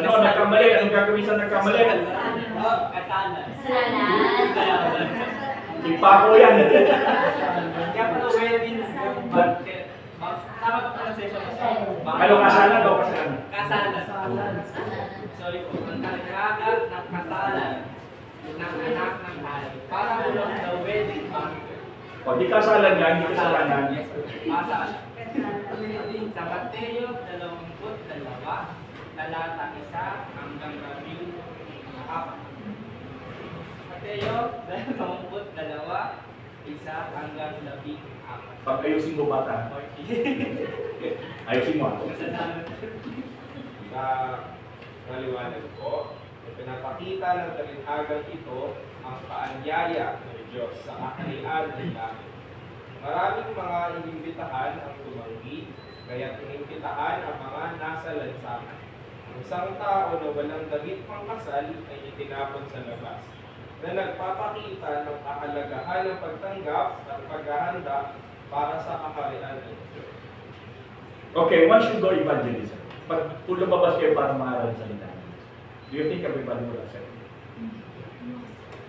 Ano? Nagkamali? Anong gagawin sa nagkamali? Kasalan. Kasalanan. Ipa ko yan. Kaya po wedding. Tama po pronunciation. Ano kasalan o kasalan? Kasalan. Sorry po. Ang kalinhaga ng kasalan ng anak ng hari. Parable of the wedding banquet. O, di kasalan yan, hindi kasalanan. Kasalan. Sa Mateo 22, talata 1 hanggang 14. Mateo 22, 1 hanggang 14. Pag ayusin mo bata. Ayusin mo. Sa maliwanag po, pinapakita ng talinhagang ito ang paanyaya ng Diyos sa kaharian ng langit. Maraming mga inimbitahan ang tumanggi, kaya inimbitahan ang mga nasa lansangan. Ang isang tao na walang damit pangkasal ay itinapon sa labas, na nagpapakita ng kahalagahan ng pagtanggap at paghahanda para sa kaharian ng Diyos. Okay, once you go evangelism, pag lumabas kayo para maaral sa salita, do you think everybody will accept?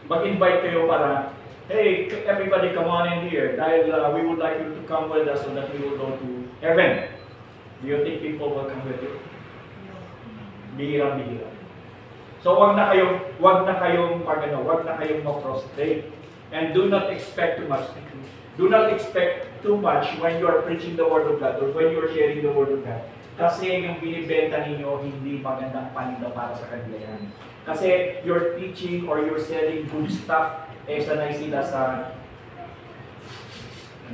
Mag-invite kayo para, hey, everybody come on in here, dahil we would like you to come with us so that we will go to heaven. Do you think people will come with you? Bihirang-bihira. So wag na kayong ma-prostrate. And do not expect too much. Do not expect too much when you are preaching the Word of God or when you are sharing the Word of God. Kasi yung binibenta ninyo hindi magandang paninda para sa kanila yan. Kasi you're teaching or you're selling good stuff, sanay sila sa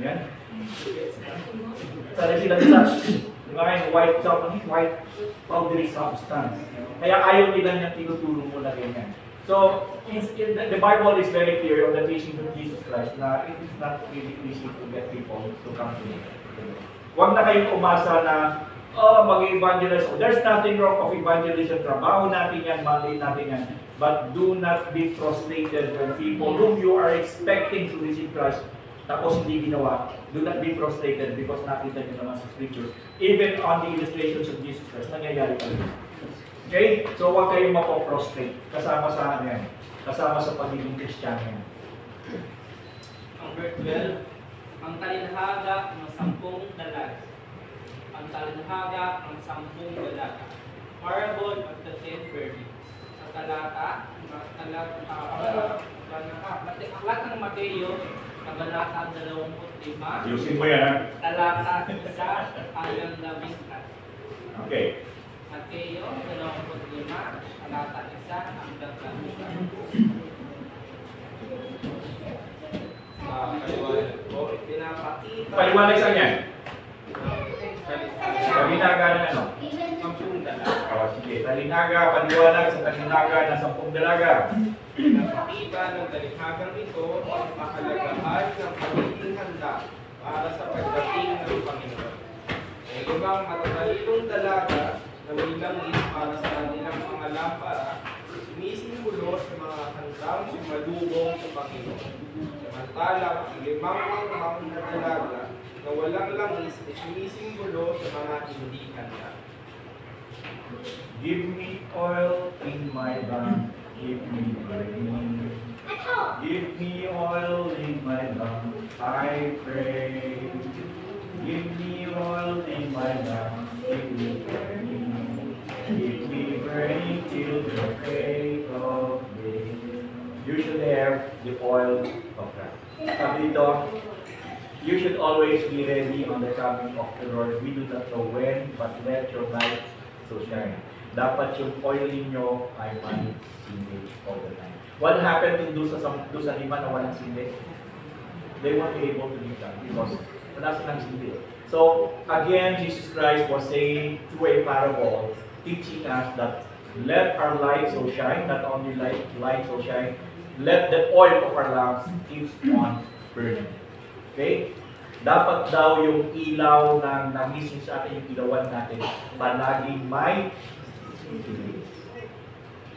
ayan? Sanay sila sa white powdery substance. Kaya ayaw nila niyang tinuturo mo na ganyan. So, the Bible is very clear on the teaching of Jesus Christ na it is not really easy to get people to come to Him. Huwag na kayong umasa na, mag-evangelize. There's nothing wrong of evangelism. Trabaho natin yan, mandate natin yan. But do not be frustrated when people whom you are expecting to receive Christ, tapos hindi ginawa. Do not be frustrated because nakita nyo naman sa scriptures. Even on the illustrations of Jesus Christ, nangyayari pa rin. Okay? So huwag kayong mapoprostrate. Kasama sa ano yan. Kasama sa pagiging Kristiyano yan. Number 12, ang kalinhaga ng 10 dalaga. Ang kalinhaga ng 10 dalaga. Parable of the 10 virgins. Sa talata, aklat ng Mateo, kabanata 25, Ayusin mo yan, ha? talata 1 hanggang 11. Okay. Mateo 25, talata 1 hanggang 11. Paliwanag po, pinapakita. Paliwanag saan yan? talinghaga, paliwanag sa talinghaga ng 10 dalaga. Pinapakita ng talinghagang ito ang kahalagahan ng pagiging handa para sa pagdating ng Panginoon. Ang ibang matatalinong dalaga na may langis para sa kanilang mga lampara, sumisimbolo sa mga handang sumalubong sa Panginoon. Samantalang ang 5 mangmang na dalaga na walang langis ay sumisimbolo sa mga hindi handa. Give me oil in my lamp, keep me burning. Give me oil in my lamp, I pray. Give me oil in my lamp, keep me burning. Keep me burning till the break of day. You should have the oil of God. Sabi dito, you should always be ready on the coming of the Lord. We do not know when, but let your light so shine. Dapat yung oil ninyo ay may sindi all the time. What happened to doon sa 5 na walang sindi? They weren't able to do that because wala silang sindi. So, again, Jesus Christ was saying through a parable, teaching us that let our light so shine, not only light so shine, let the oil of our lamps keep on burning. Okay? Dapat daw yung ilaw na namising sa atin, yung ilawan natin, palaging may sindi.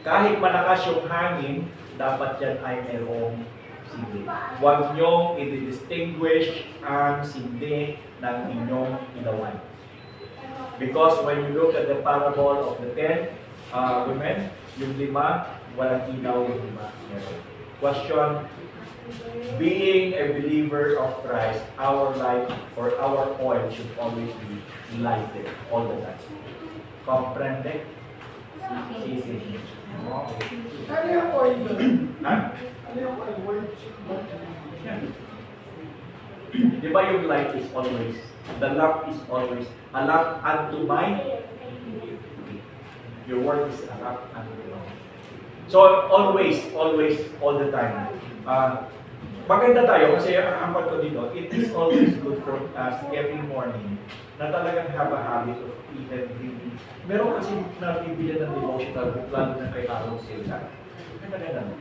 Kahit malakas yung hangin, dapat yan ay mayroong sindi. Huwag niyong i-distinguish ang sindi ng inyong ilawan. Because when you look at the parable of the 10 women, yung 5, walang ilaw yung 5. Meron. Question, being a believer of Christ, our light or our oil should always be lighted all the time. Comprende? Sí, sí. Ano yung oil doon? Ha? Ano yung oil? Di ba yung light is always, the lamp is always, a lamp unto my, your word is a lamp unto my. So always, all the time. Maganda tayo kasi ang angkot ko dito, it is always good for us every morning na talagang have a habit of even reading. Meron kasi nabibili ng devotional book, lalo na kay Aaron Silva. Ay maganda no?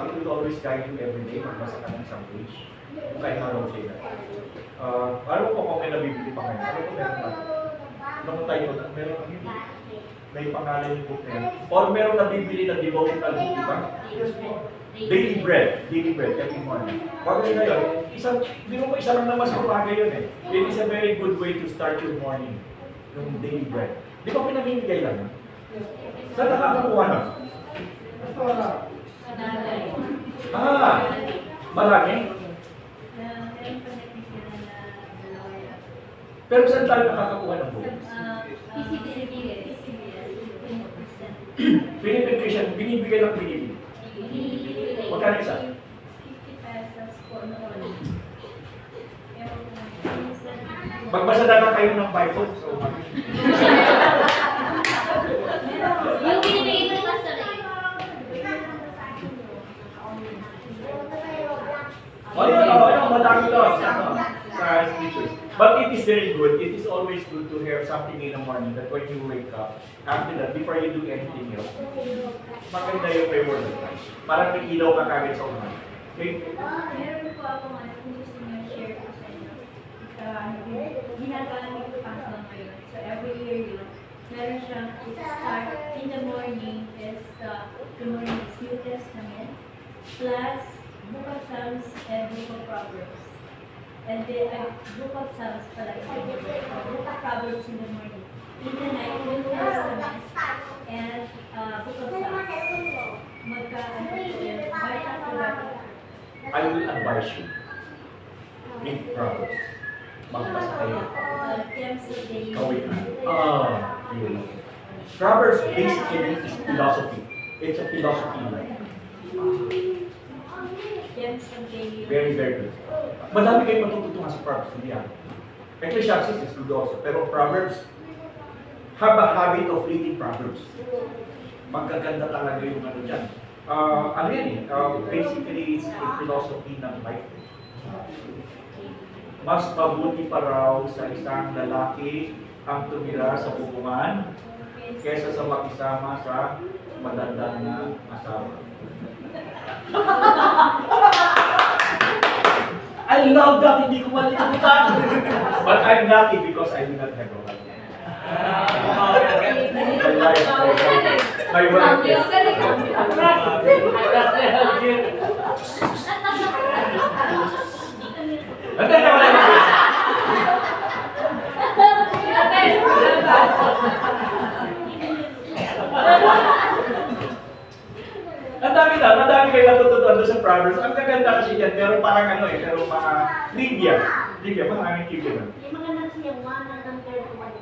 It will always guide you every day, magbasa ka ng isang page. Kay Aaron Silva. Alam ko kung may nabibili pa ngayon. Alam ko meron natin. Anong title? Meron kami. May pangalan yung book na yan. Or meron nabibili na devotional book, di ba? Yes po. Daily bread every morning. Wag rin ngayon, hindi mo isa lang naman sa umaga yun eh. It is a very good way to start your morning. Yung daily bread. Di ba pinamimigay lang? Saan nakakakuha na? Malaki? Pero saan tayo nakakakuha ng book? Binibigay lang binibigay. Magkano isa? 50 pesos po noon. Magbasa na lang kayo ng Bible. So, Yung binibigay ko yung pastor eh. Madami to sa scriptures. But it is very good. It is always good to have something in the morning that when you wake up, after that, before you do anything else, maganda yung may word of God. Parang may ilaw ka kagad sa umaga. Okay? Meron po ako kung gusto nyo share ko sa inyo. Ginagawa namin yung pastor ngayon. So every year yun, meron siyang start in the morning is the morning is New Testament plus Book of Psalms and Book of Proverbs. And then Book of Psalms pala in the morning. Book of Proverbs in the morning. In the night, New Testament and Book of Psalms. I will advise you. Read Proverbs. Magbasa kayo. Kawitan. Yun. Proverbs basically is philosophy. It's a philosophy line. Very, very good. Madami kayong matututunan sa Proverbs. Hindi yan. Ecclesiastes is good also. Pero Proverbs, have a habit of reading Proverbs. Magaganda talaga yung ano dyan. Ano yan eh? Basically, it's a philosophy ng life. Mas mabuti pa raw sa isang lalaki ang tumira sa bubungan kesa sa makisama sa matanda na asawa. I love that, hindi ko malilimutan. But I'm lucky because I do not have a wife. My wife is. Hindi na wala na. Madami kayo natututuan doon sa Proverbs. Ang gaganda kasi yan, pero parang ano eh, pero mga trivia. Trivia, maraming trivia na. Yung mga nagsiyawanan ng third one.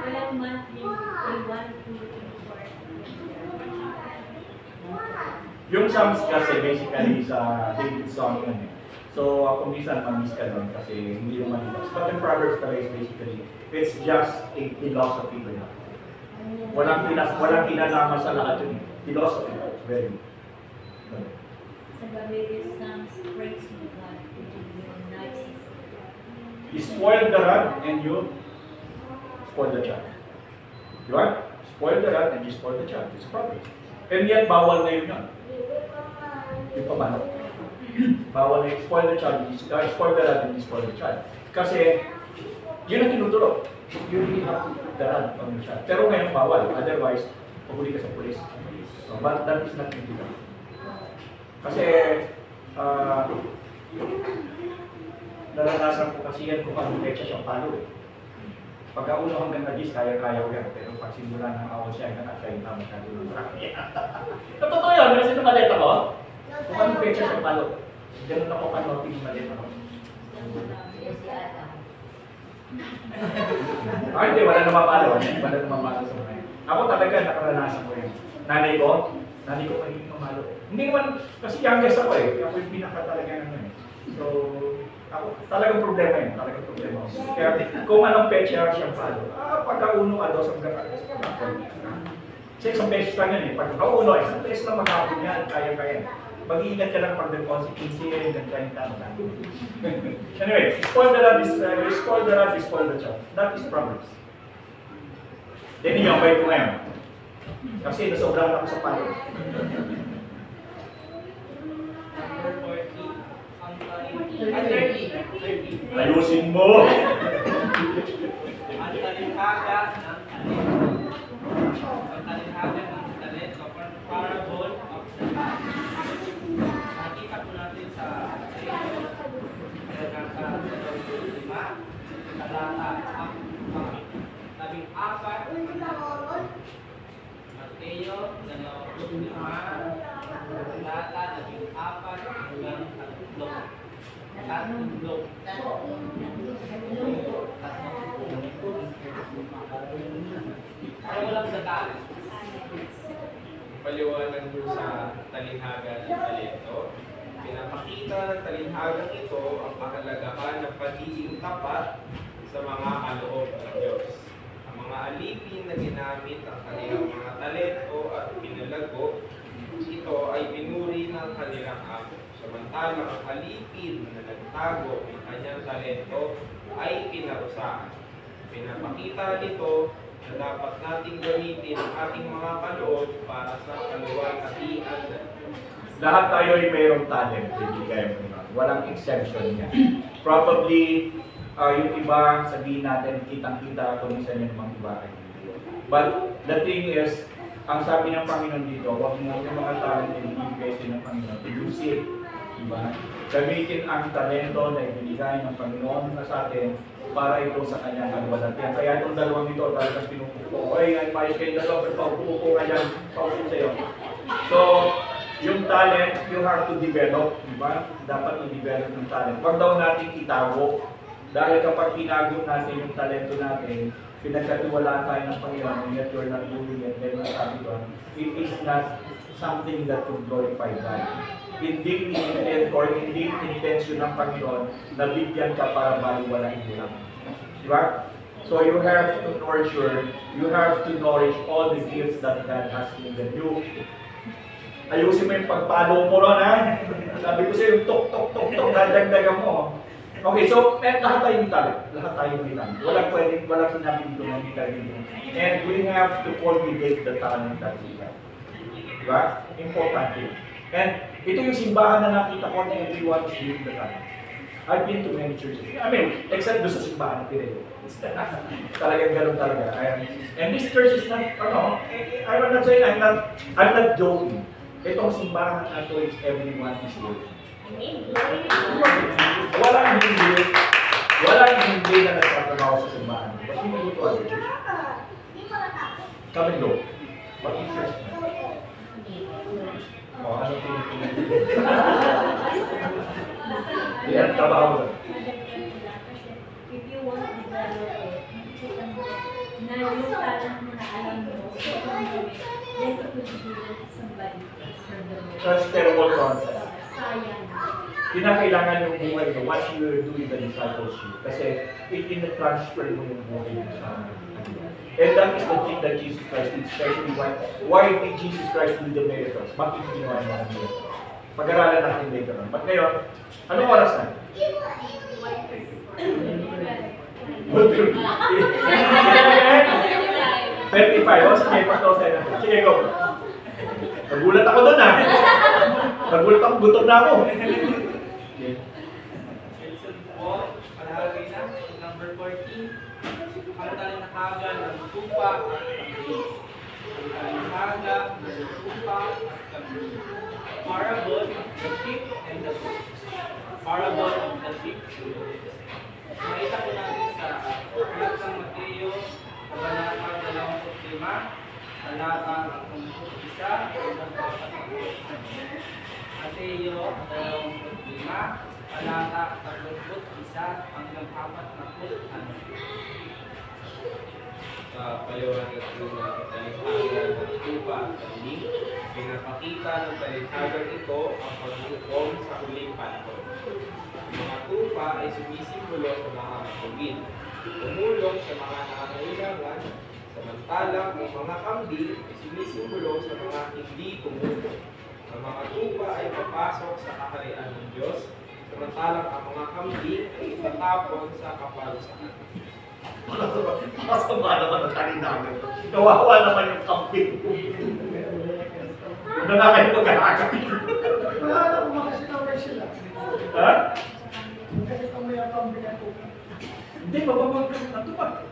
Walang monthly, ay 1, 2, 3, 4. Yung Psalms kasi basically sa David song yun eh. So kung minsan ma-miss ka doon kasi hindi yung manilas. But the Proverbs pala is basically, it's just a philosophy ba yan. Walang kinalaman sa lahat yun eh. Philosophy. Very good. Sa gabi is Psalms praising God, which is your nice. You spoil the rod and you spoil the child. Di ba? Spoil the rod and you spoil the child. It's a problem. And yet, bawal na yun yun. Yung pamalo. Bawal na yung spoil the child, spoil the rod and you spoil the child. Kasi, yun ang tinuturo. You really have to put the rod on the child. Pero ngayon, bawal. Otherwise, pahuli ka sa police. So, but that is not illegal. Kasi, naranasan ko kasi yan kung anong lecha siyang palo eh. Pagka-uno hanggang nagis, kaya-kaya ko yan. Pero pag simula ng awal siya, hanggang at kayo na masyado ng marami. Totoo yun, kasi ito maleta ko. Kung anong lecha siyang palo. Ganun ako panotin yung maleta ko. Hindi, wala namang palo. Wala namang palo sa mga. Ako talaga, nakaranasan ko yun. Nanay ko pa hindi mamalo. Hindi naman, kasi youngest ako eh. Ako yung pinaka talaga naman eh. So, ako, talagang problema yun. Talagang problema. Kaya kung anong pecha siyang palo, pagka-uno ka daw sa mga kalis. Kasi isang pesos lang yan eh. Pagka-uno, isang pesos lang maghapon yan. Kaya-kaya. Mag-iingat ka lang pag ng consequence yun, hanggang 30 na. Anyway, spoil the rod, spoil the rod, spoil the child. That is Proverbs. Then yung bait ko ngayon. Kasi nasobrahan ako sa palo. Number 40, ang talihhaga. Ayusin mo! Ang talihhaga ng talent. Ang talihhaga ng talent o parable of the talent. Nakita po natin sa Talata 5, talata 14, Mateo 25, talata 14 hanggang 3. Para walang sa talent. Paliwanag mo sa talihhaga ng talento. Pinapakita ng talihhagang ito ang kahalagahan ng pagiging tapat sa mga kaloob ng Diyos. Ang mga alipin na ginamit ang kanilang mga talento at pinalago, ito ay pinuri ng kanilang amo. Samantalang ang alipin na nagtago ng kanyang talento ay pinarusahan. Pinapakita nito na dapat nating gamitin ang ating mga kaloob para sa kaluwalhatian ng Diyos. Lahat tayo ay mayroong talent, hindi kayo naman. Walang exception niya. Probably, yung iba, sabihin natin, kitang-kita kung isa niya namang iba ay hindi. But the thing is, ang sabi ng Panginoon dito, huwag mo yung mga talent na ibigay sa ng Panginoon, use it. Diba? Gamitin ang talento na ibigay ng Panginoon na sa atin para ito sa kanyang kaluwalhatian. Kaya itong dalawang dito, talagang pinupupo. Ay, mayos kayo dalawa, pero paupupo ka dyan, paupupo sa'yo. So, yung talent, you have to develop, di ba? Dapat i-develop yung talent. Huwag daw natin itago. Dahil kapag tinago natin yung talento natin, pinagkatiwalaan tayo ng Panginoon, and yet you're not doing it, then sabi ko, it is not something that will glorify God. Hindi in-intent or hindi intention ng Panginoon na bigyan ka para baliwalain mo lang. Di ba? So you have to nurture, you have to nourish all the gifts that God has given you. Ayusin mo yung pagpalo mo ron, ha? Sabi ko sa'yo, tok, tok, tok, tok, dadagdagan mo. Okay, so, lahat tayo may talent. Lahat tayo may talent. Walang sinabi dito na may talent dito. And we have to cultivate the talent that we have. Diba? Important yun. And ito yung simbahan na nakita ko na everyone is doing the talent. I've been to many churches. I mean, except doon sa simbahan na Pirello. Talagang ganun talaga. And this church is not, I'm not saying, I'm not joking. Itong simbahan na ito is everyone is doing. Walang hindi na nagtatrabaho sa simbahan. But we go to other church. Kami doon. But in church na. Ano pinipinag? Yan, trabaho doon. If you want to develop it, na yung talent mo na alam mo, then it would be somebody from the world. Transferable concept. Sayang. Kinakailangan yung buhay mo, what you are doing the discipleship. Kasi in-transfer mo yung buhay mo sa and that is the thing that Jesus Christ did, especially why did Jesus Christ do the miracles? Bakit ginawa niya ang miracles? Pag-aralan natin later on. But ngayon, anong oras na? 35. O, sige, pag-tausay natin. Sige, go. Nagulat ako doon, ha? Nagulat ako, gutom na ako. Lesson po, palagay na, number 14. Ang talinhaga ng tupa at kambing. Ang talinhaga ng tupa at kambing. Parable of the sheep and the goats. Parable of the sheep and the goats. Makita ko natin sa aklat ng Mateo, Kabanata 25, Talata 31, hanggang 44. Mateo 25, Talata 31 hanggang 46. Sa paliwanag ng talinhaga ng tupa at kambing, pinapakita ng talinhagang ito ang paghukom sa huling panahon. Ang mga tupa ay sumisimbolo sa mga matubig, tumulong sa mga nangangailangan, samantalang ang mga kambing ay sumisimbolo sa mga hindi tumulong. Ang mga tupa ay papasok sa kaharian ng Diyos, samantalang ang mga kambing ay itatapon sa kaparusahan. Masama naman ang talinhaga. Kawawa naman yung kambing. Huwag na kayo mag-ahakap. Wala na kung makasitaway sila. Ha? Kasi kung may akambing ako. Hindi, mababang ang tupa.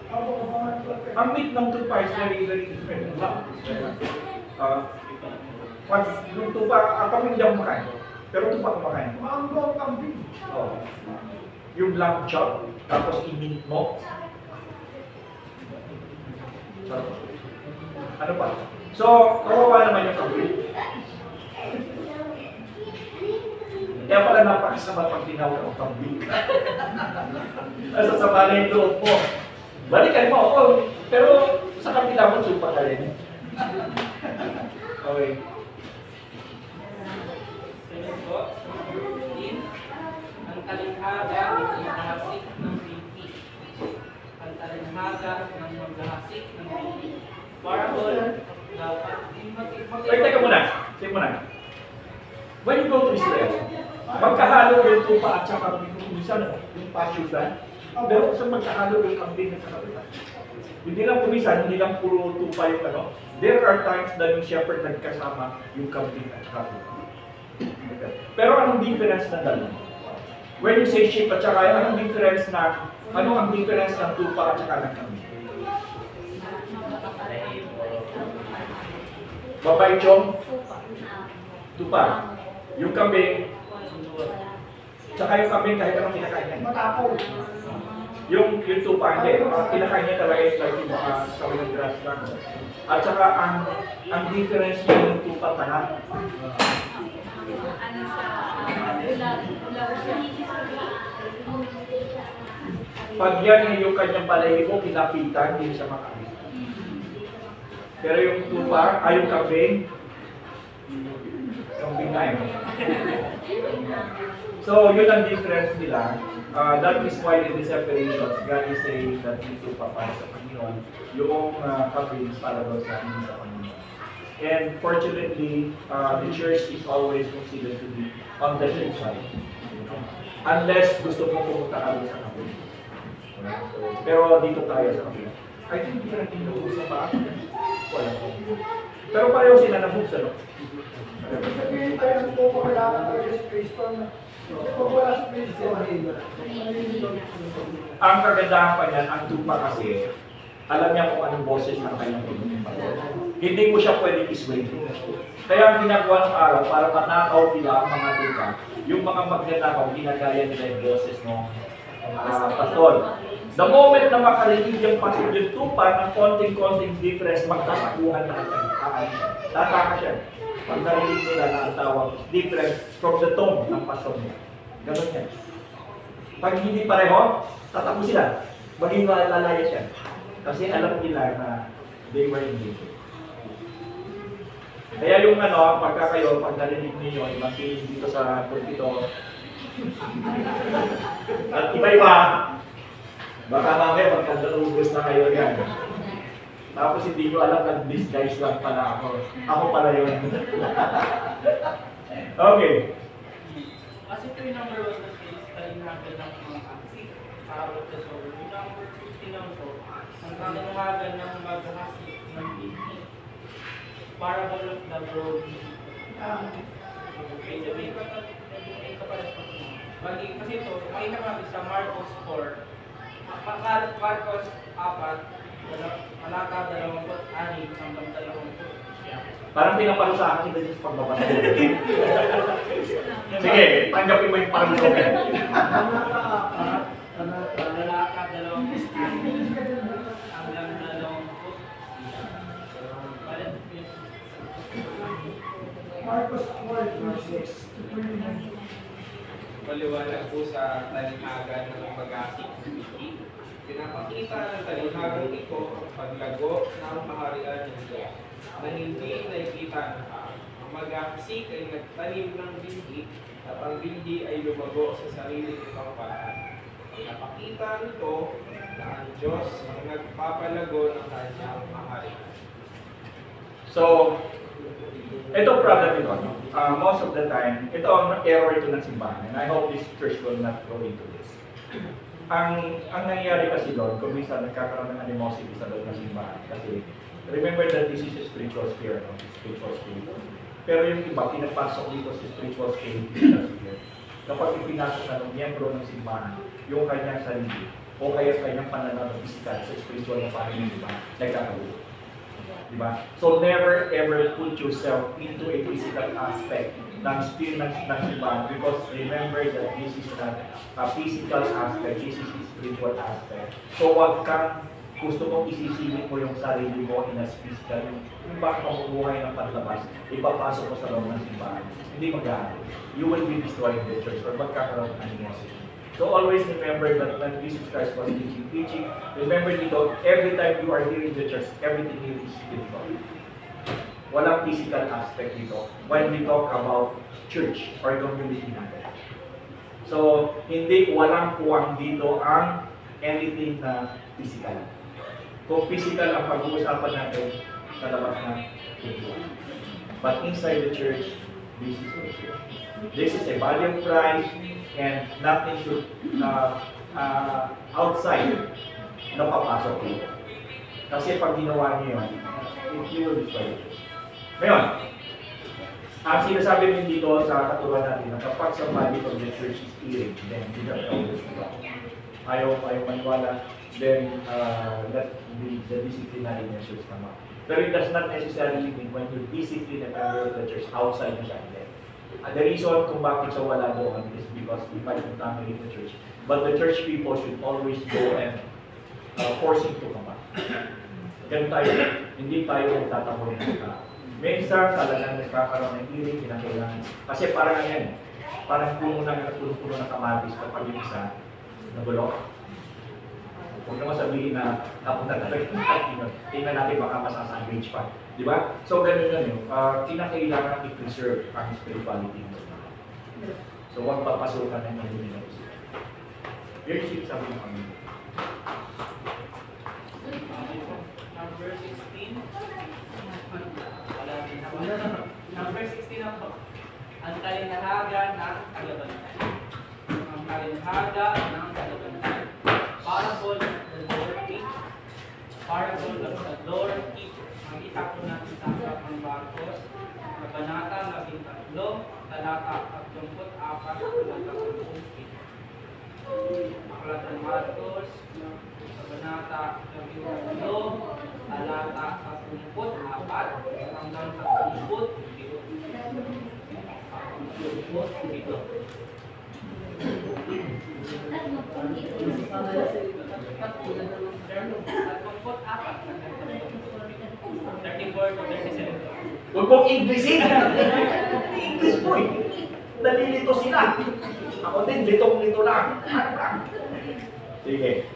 Ang meat ng tupa is very different. Pag yung tupa, ang kambing hindi ako makain. Pero tupa kumakain. Maanggo ang kambing. Oh. Yung lamb chop, tapos i-minute mo. Ano pa? So, kawawa naman yung kambing. Kaya pala napakasama pag tinawag ang kambing. Nasasama na yung loob mo. Balikan mo, pero sa kapila mo, supa ka rin. Okay. Ang talinhaga ng maghahasik ng binti. Ang talinhaga ng maghahasik ng binti. Parable dapat Wait, teka muna. Teka muna. When you go to Israel, magkahalo yung tupa at saka minsan yung pasture land. Pero sa magkahalo yung kambing at saka tupa. Hindi lang kumisan, hindi lang puro tupa yung ano. There are times na yung shepherd nagkasama yung kambing at saka tupa. Pero anong difference na dalawa? When you say sheep at saka anong difference na, ano ang difference ng tupa at saka ng kambing? Babay chong? Tupa. Yung kambing, tsaka yung kambing kahit anong kinakain niya. Matakaw. Yung tupa, hindi. Kinakain niya talaga is like yung mga kawalang grass lang. At saka ang difference niya yung tupa tanan. Ano siya, ulaw siya. Pag yan yung kanyang balahibo, kinapitan, hindi siya makain. Pero yung tupa, yung kambing na yun. So, yun ang difference nila. That is why in the separations, God is saying that yung tupa para sa Panginoon, yung kambing para daw sa hindi sa Panginoon. And fortunately, the church is always considered to be on the safe side. Unless gusto mo pumunta ka sa kapila. Pero dito tayo sa kapila. I think hindi natin nag-usap pa. Wala. Pero pareho sila na-moves, ano? Sabihin tayo ng po kailangan tayo sa Kristo na kung wala sa Kristo, Ang kagandahan pa niyan, ang tupa kasi, alam niya kung anong boses ng kanyang pinunimpan. Hindi mo siya pwedeng isway. Kaya ang ginagawa ng araw, para manakaw nila ang mga tupa, yung mga magnanakaw, ginagaya nila yung boses ng pastor. The moment na makarinig yung pastor yung tupa ng konting-konting difference, magkakakuhan na tataka siya. Pag narinig nila na ang tawag is different from the tone ng pastor niya. Ganun yan. Pag hindi pareho, tatakbo sila. Maging lalaya siya. Kasi alam nila na they were engaged. Kaya yung pagka kayo, pag narinig ninyo, makinig dito sa pulpito, at iba-iba, baka mamaya magkandalugos na kayo yan. Tapos hindi nyo alam na disguise lang pala ako. Ako pala yun. Okay. Kasi ito yung number 1 na space, talinagan ng mga aksi, parang sa solo. Yung number 15 lang po, ang talinagan ng maghahasik ng BP. Parable of the broad. Okay, sabi ko Bagi kasi ito, may naman sa Marcos 4, Marcos 4, Malaka 26 hanggang 20. Parang pinapalo sa akin kita sa pagbabasa. Sige, tanggapin mo yung parang sa akin. Malaka 26 hanggang 20. Marcos 4:6 to 29. Maliwanag po sa talinagan ng pag-asik. Pinapakita ng talinagang ito ang paglago ng kaharian ng Diyos na hindi nakikita ng tao. Ang mag-asik ay nagtanim ng binhi at ang binhi ay lumago sa sarili nitong paraan. Pinapakita nito na ang Diyos ang nagpapalago ng kanyang kaharian. So, ito problem ito. Most of the time, ito ang error ito ng simbahan. And I hope this church will not go into this. Ang nangyayari kasi doon, kung minsan nagkakaroon ng animosity sa doon ng simbahan. Kasi, remember that this is a spiritual sphere, no? Spiritual spirit. Pero yung iba, pinapasok dito sa spiritual spirit, kapag ipinasok na ng miyembro ng simbahan, yung kanyang sarili, o kaya kanyang pananaw ng physical sa spiritual na pamilya, diba? Nagkakaroon. Diba? So never ever put yourself into a physical aspect ng simbahan because remember that this is not a physical aspect, this is a spiritual aspect. So wag kang gusto mong isisingit mo yung sarili mo in a physical, yung baka mabubuhay ng panlabas, ipapasok mo sa loob ng simbahan. Hindi mag-aaral. You will be destroying the church or magkakaroon ng animosity. So always remember that when Jesus Christ was teaching, remember dito, every time you are here in the church, everything here is spiritual. Walang physical aspect dito when we talk about church or community natin. So, walang puwang dito ang anything na physical. Kung physical ang pag-uusapan natin, sa labas na spiritual. But inside the church, this is the church. This is a body of Christ and nothing should outside na papasok dito. Kasi pag ginawa niyo yun, you will destroy it. Ngayon, ang sinasabi din dito sa katuruan natin na kapag sa body of the church is eating, then we have always to go. Ayaw maniwala, then let the disciplinary measures come up. But it does not necessarily mean when you discipline a member of the church outside the church. The reason kung bakit siya wala doon is because we fight to dominate the church. But the church people should always go and force him to come back. Ganun tayo, hindi tayo magtatamol ng tao. Minsan talagang nagkakaroon ng healing, kinakailangan. Kasi parang yan, parang puno ng kamatis kapag yung isa nagulok. Huwag naman sabihin na napunta talaga yung tingnan. Tingnan natin baka masasangage pa. Di ba? So ganun yun. Kinakailangan i-preserve ang spirituality mo. So huwag papasukan ng mga hindi na gusto. Very cheap sabi ng pamilya. Number 16. Wala din talinhaga ng tagabantay. Ang talinhaga ng tagabantay. Parable of the doorkeeper. Parable of the doorkeeper. Ang isa po natin sa Aklat ng Marcos, Kabanata 13, talata 34 hanggang 37. Aklat ng Marcos, Kabanata 13, talata 34 hanggang 37. Huwag mong Englishin! English po eh. Nalilito sila. Ako din, litong-lito lang. Sige.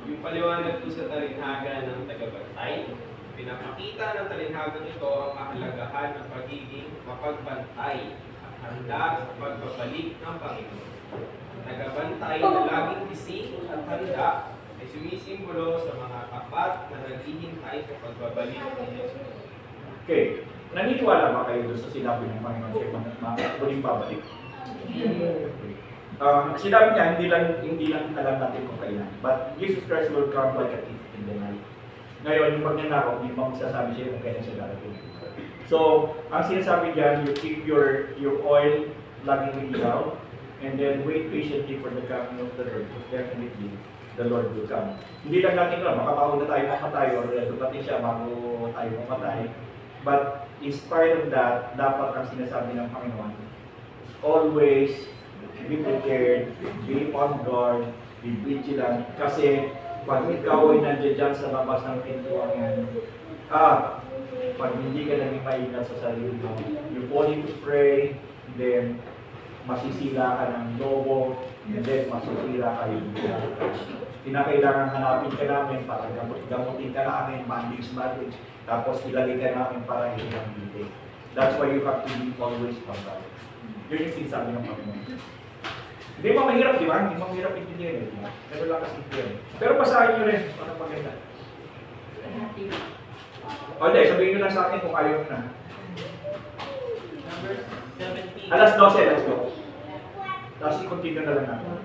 Yung paliwanag po sa talinhaga ng tagabantay, pinapakita ng talinhagang ito ang kahalagahan ng pagiging mapagbantay at handa sa pagbabalik ng Panginoon. Ang tagabantay na laging gising at handa ay sumisimbolo sa mga tapat na naghihintay sa pagbabalik ni Jesus. Okay. Naniniwala ba kayo doon sa sinabi ng Panginoon siya muling babalik? Sinabi niya, hindi lang alam natin kung kailan. But Jesus Christ will come like a thief in the night. Ngayon, yung pagnanakaw, hindi pa magsasabi siya kung kailan siya darating. So, ang sinasabi diyan, you keep your oil laging ilaw, and then wait patiently for the coming of the Lord. Definitely, the Lord will come. Hindi lang natin alam, makapauna tayo mamatay or dumating siya bago tayo mamatay. But in spite of that, dapat ang sinasabi ng Panginoon, always be prepared, be on guard, be vigilant. Kasi pag ikaw ay nandiyan dyan sa labas ng pintuan yan, pag hindi ka naging maingat sa sarili mo, you fall into prey, then masisila ka ng lobo, and then masisira ka yung kinakailangan hanapin ka namin para gamutin ka namin, bandage, tapos ilagay ka namin para hindi ang bitin. That's why you have to be always on guard. Yun yung sinasabi ng Panginoon. Hindi mo mahirap, di ba? Hindi mo mahirap intindihan yun. Pero lang kasi yun. Pero basahin nyo rin, para maganda. O hindi, sabihin nyo lang sa akin kung ayaw na. Number 17. Alas 12, let's go. Tapos i-continue na lang natin.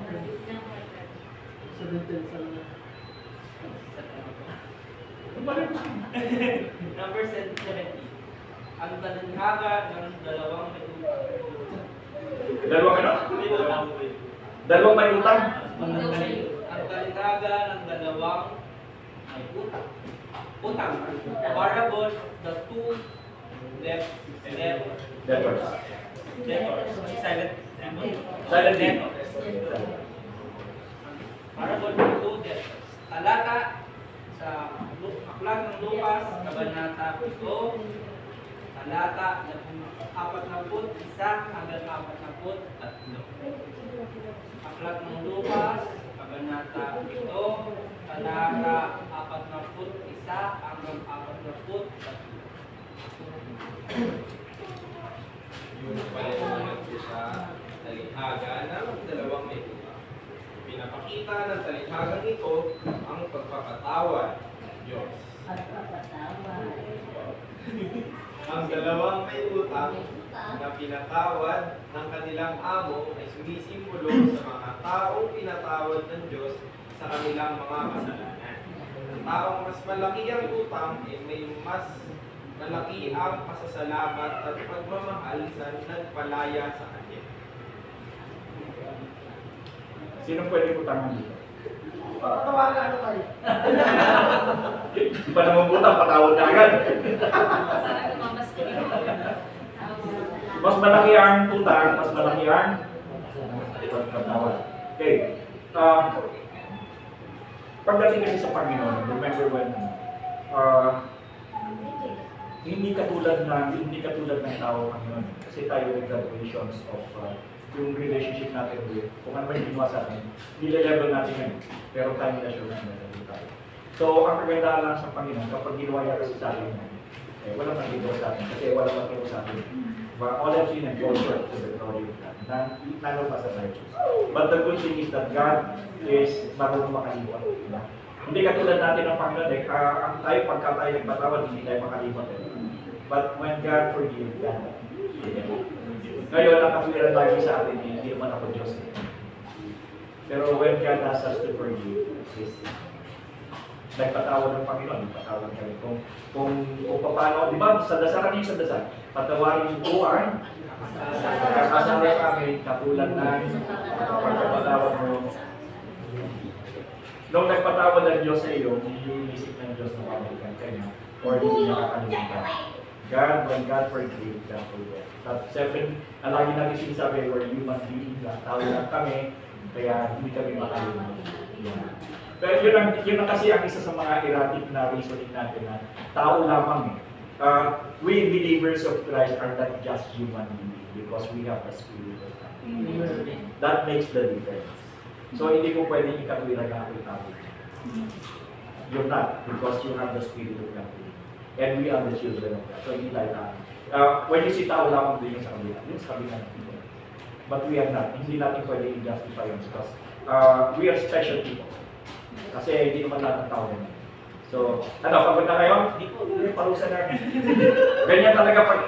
Number 17. Ang talinhaga ng dalawang may utang. Dalawang ano? Dalawang may utang? Ang talinhaga ng dalawang may utang. Utang. Parable of the two debtors. Debtors. Silent debtors. Parable of the two debtors. Talata sa Aklat ng Lukas, Kabanata 7, talata 41 hanggang 43. Aklat ng Lukas, Kabanata 7, talata 41 hanggang 43. Yung paliwanag po sa talinhaga ng dalawang may utang. Pinapakita ng talinhagang ito ang pagpapatawad ng Diyos. Ang dalawang may utang na pinatawad ng kanilang amo ay sumisimbolo sa mga taong pinatawad ng Diyos sa kanilang mga kasalanan. Ang taong mas malaki ang utang ay may mas malaki ang pasasalamat at pagmamahal sa nagpalaya sa kanya. Sino pwede utangan dito? Patawaran ano tayo? Di pa naman utang, patawad na agad. Mas malaki ang utang, mas malaki ang patawad. Okay. Pagdating kasi sa Panginoon, remember when hindi katulad ng tao Panginoon. Kasi tayo may graduations of yung relationship natin with kung ano may ginawa sa atin, nile-level natin yun. Pero time na sure na tayo. So, ang kagandahan lang sa Panginoon, kapag ginawa niya kasi sa atin, walang nagagawa sa atin kasi walang magagawa sa atin. But all I've seen and fall short to the glory of God. None of us are righteous. But the good thing is that God is marunong makalimutan. Diba? Hindi katulad natin ng Panginoon, ang tayo pagka tayo nagpatawad, hindi tayo makalimutan. But when God forgives, God forgives. Ngayon, ang katwiran lagi sa atin, hindi naman ako Diyos. Pero when God asks us to forgive, nagpatawad ng Panginoon, nagpatawad kami. Kung paano, di ba, sa dasal, ano yung sa dasal? Patawarin ko ang kasasala sa amin, katulad ng pagpapatawad mo. Nung nagpatawad ng Diyos sa iyo, hindi inisip ng Diyos na pabalikan ka niya, or hindi niya kakalimutan. God, when God forgive, God forget. At seven, lagi natin sinasabi, we're human beings, tao lang kami, kaya hindi kami makalimutan. Yeah. Pero yun ang kasi ang isa sa mga erratic na reasoning natin na tao lamang we believers of Christ are not just human beings because we have a spirit of God. That makes the difference. So hindi ko pwedeng ikatwiran na ako'y tao. You're not because you have the spirit of God. And we are the children of God. So hindi tayo tao. When you see tao lamang din yung sa kabila. Yung sa kabila ng people. But we are not. Hindi natin pwedeng i-justify yun because we are special people. Kasi hindi naman lahat ng tao naman. So, pagod na kayo? Hindi po, parusa na. Ganyan talaga pag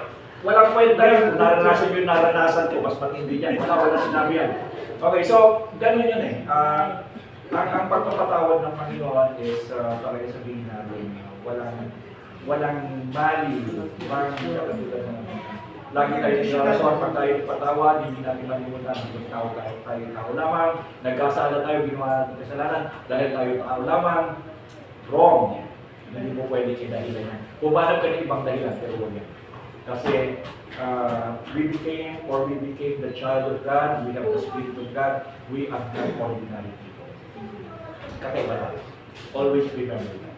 walang kwenta yun. Naranasan yung naranasan ko, mas matindi yan. Wala sinabi yan. Okay, so, ganun yun eh. Ang pagpapatawad ng Panginoon is talaga sabihin natin, walang mali, walang katulad ng lagi tayo nilarason pag tayo patawad, hindi natin malimutan kung tayo tao lamang, nagkasala tayo, ginawa natin kasalanan dahil tayo tao lamang, wrong. Hindi mo pwede kinahilan yan. Pumanap ka ng ibang dahilan, pero huwag yan. Kasi we became the child of God, we have the Spirit of God, we are not ordinary people. Kakaiba lang. Always remember that.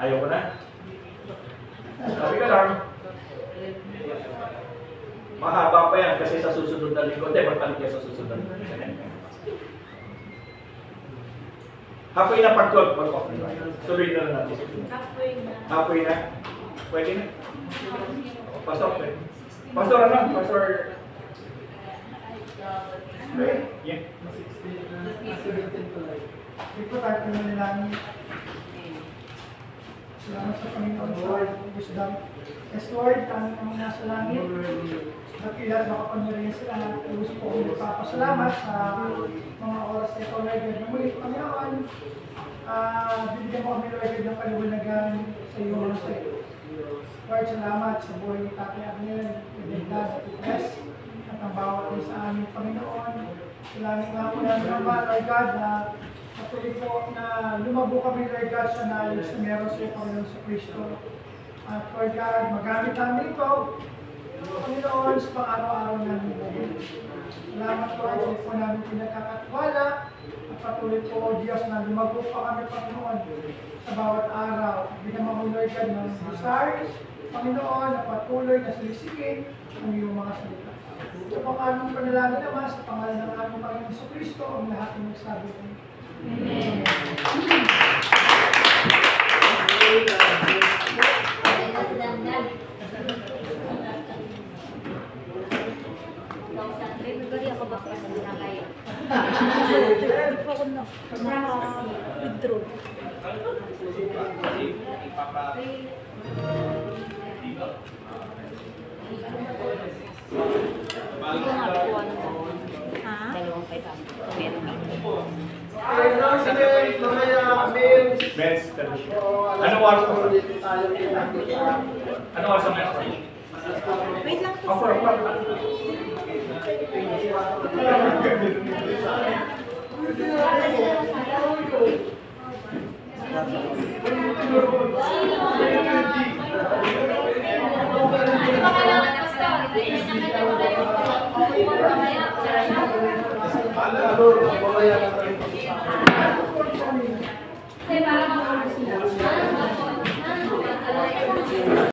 Ayaw ko na? Sabi ka lang. Mahaba pa yan kasi sa susunod na linggo. Hindi, magpalit yan sa susunod na linggo. Halfway na pag-God. Tuloy na lang natin. Halfway na. Pwede na. Pastor. Pastor ano? Pastor. Yeah. Ito tayo pinalilangin. Salamat sa Panginoon Lord, wisdom. Yes Lord, kami ang nasa langit. Nakilat makapangyarihan sila. Gusto po kong nagpapasalamat sa mga oras na ito, Lord. Muli, Panginoon, bibigyan mo kami, Lord, ng kaliwanagan sa iyo mga sa iyo. Lord, salamat sa buhay ni Tatay Abner, Edad at Ipes, at ang bawat sa aming Panginoon. Salamat nga po namin naman, Lord God, na patuloy po na lumago kami, Lord God, sa knowledge na meron sa iyo, Panginoon sa Kristo. At Lord God, magamit namin ito, Panginoon, sa pang-araw-araw namin buhay. Salamat po, Lord, po namin pinagkakatwala. At patuloy po, Diyos, na lumago pa kami, Panginoon, sa bawat araw. Binamang mo, Lord God, ng desires, Panginoon, na patuloy na silisigin ang iyong mga salita. Sa pang-aming panalangin naman, sa pangalan ng aming Panginoon sa Kristo, ang lahat ng magsabi ko. Amen. Men's fellowship. Ano oras pa? Ano oras ang men's? Wait lang po. Offer. Mamaya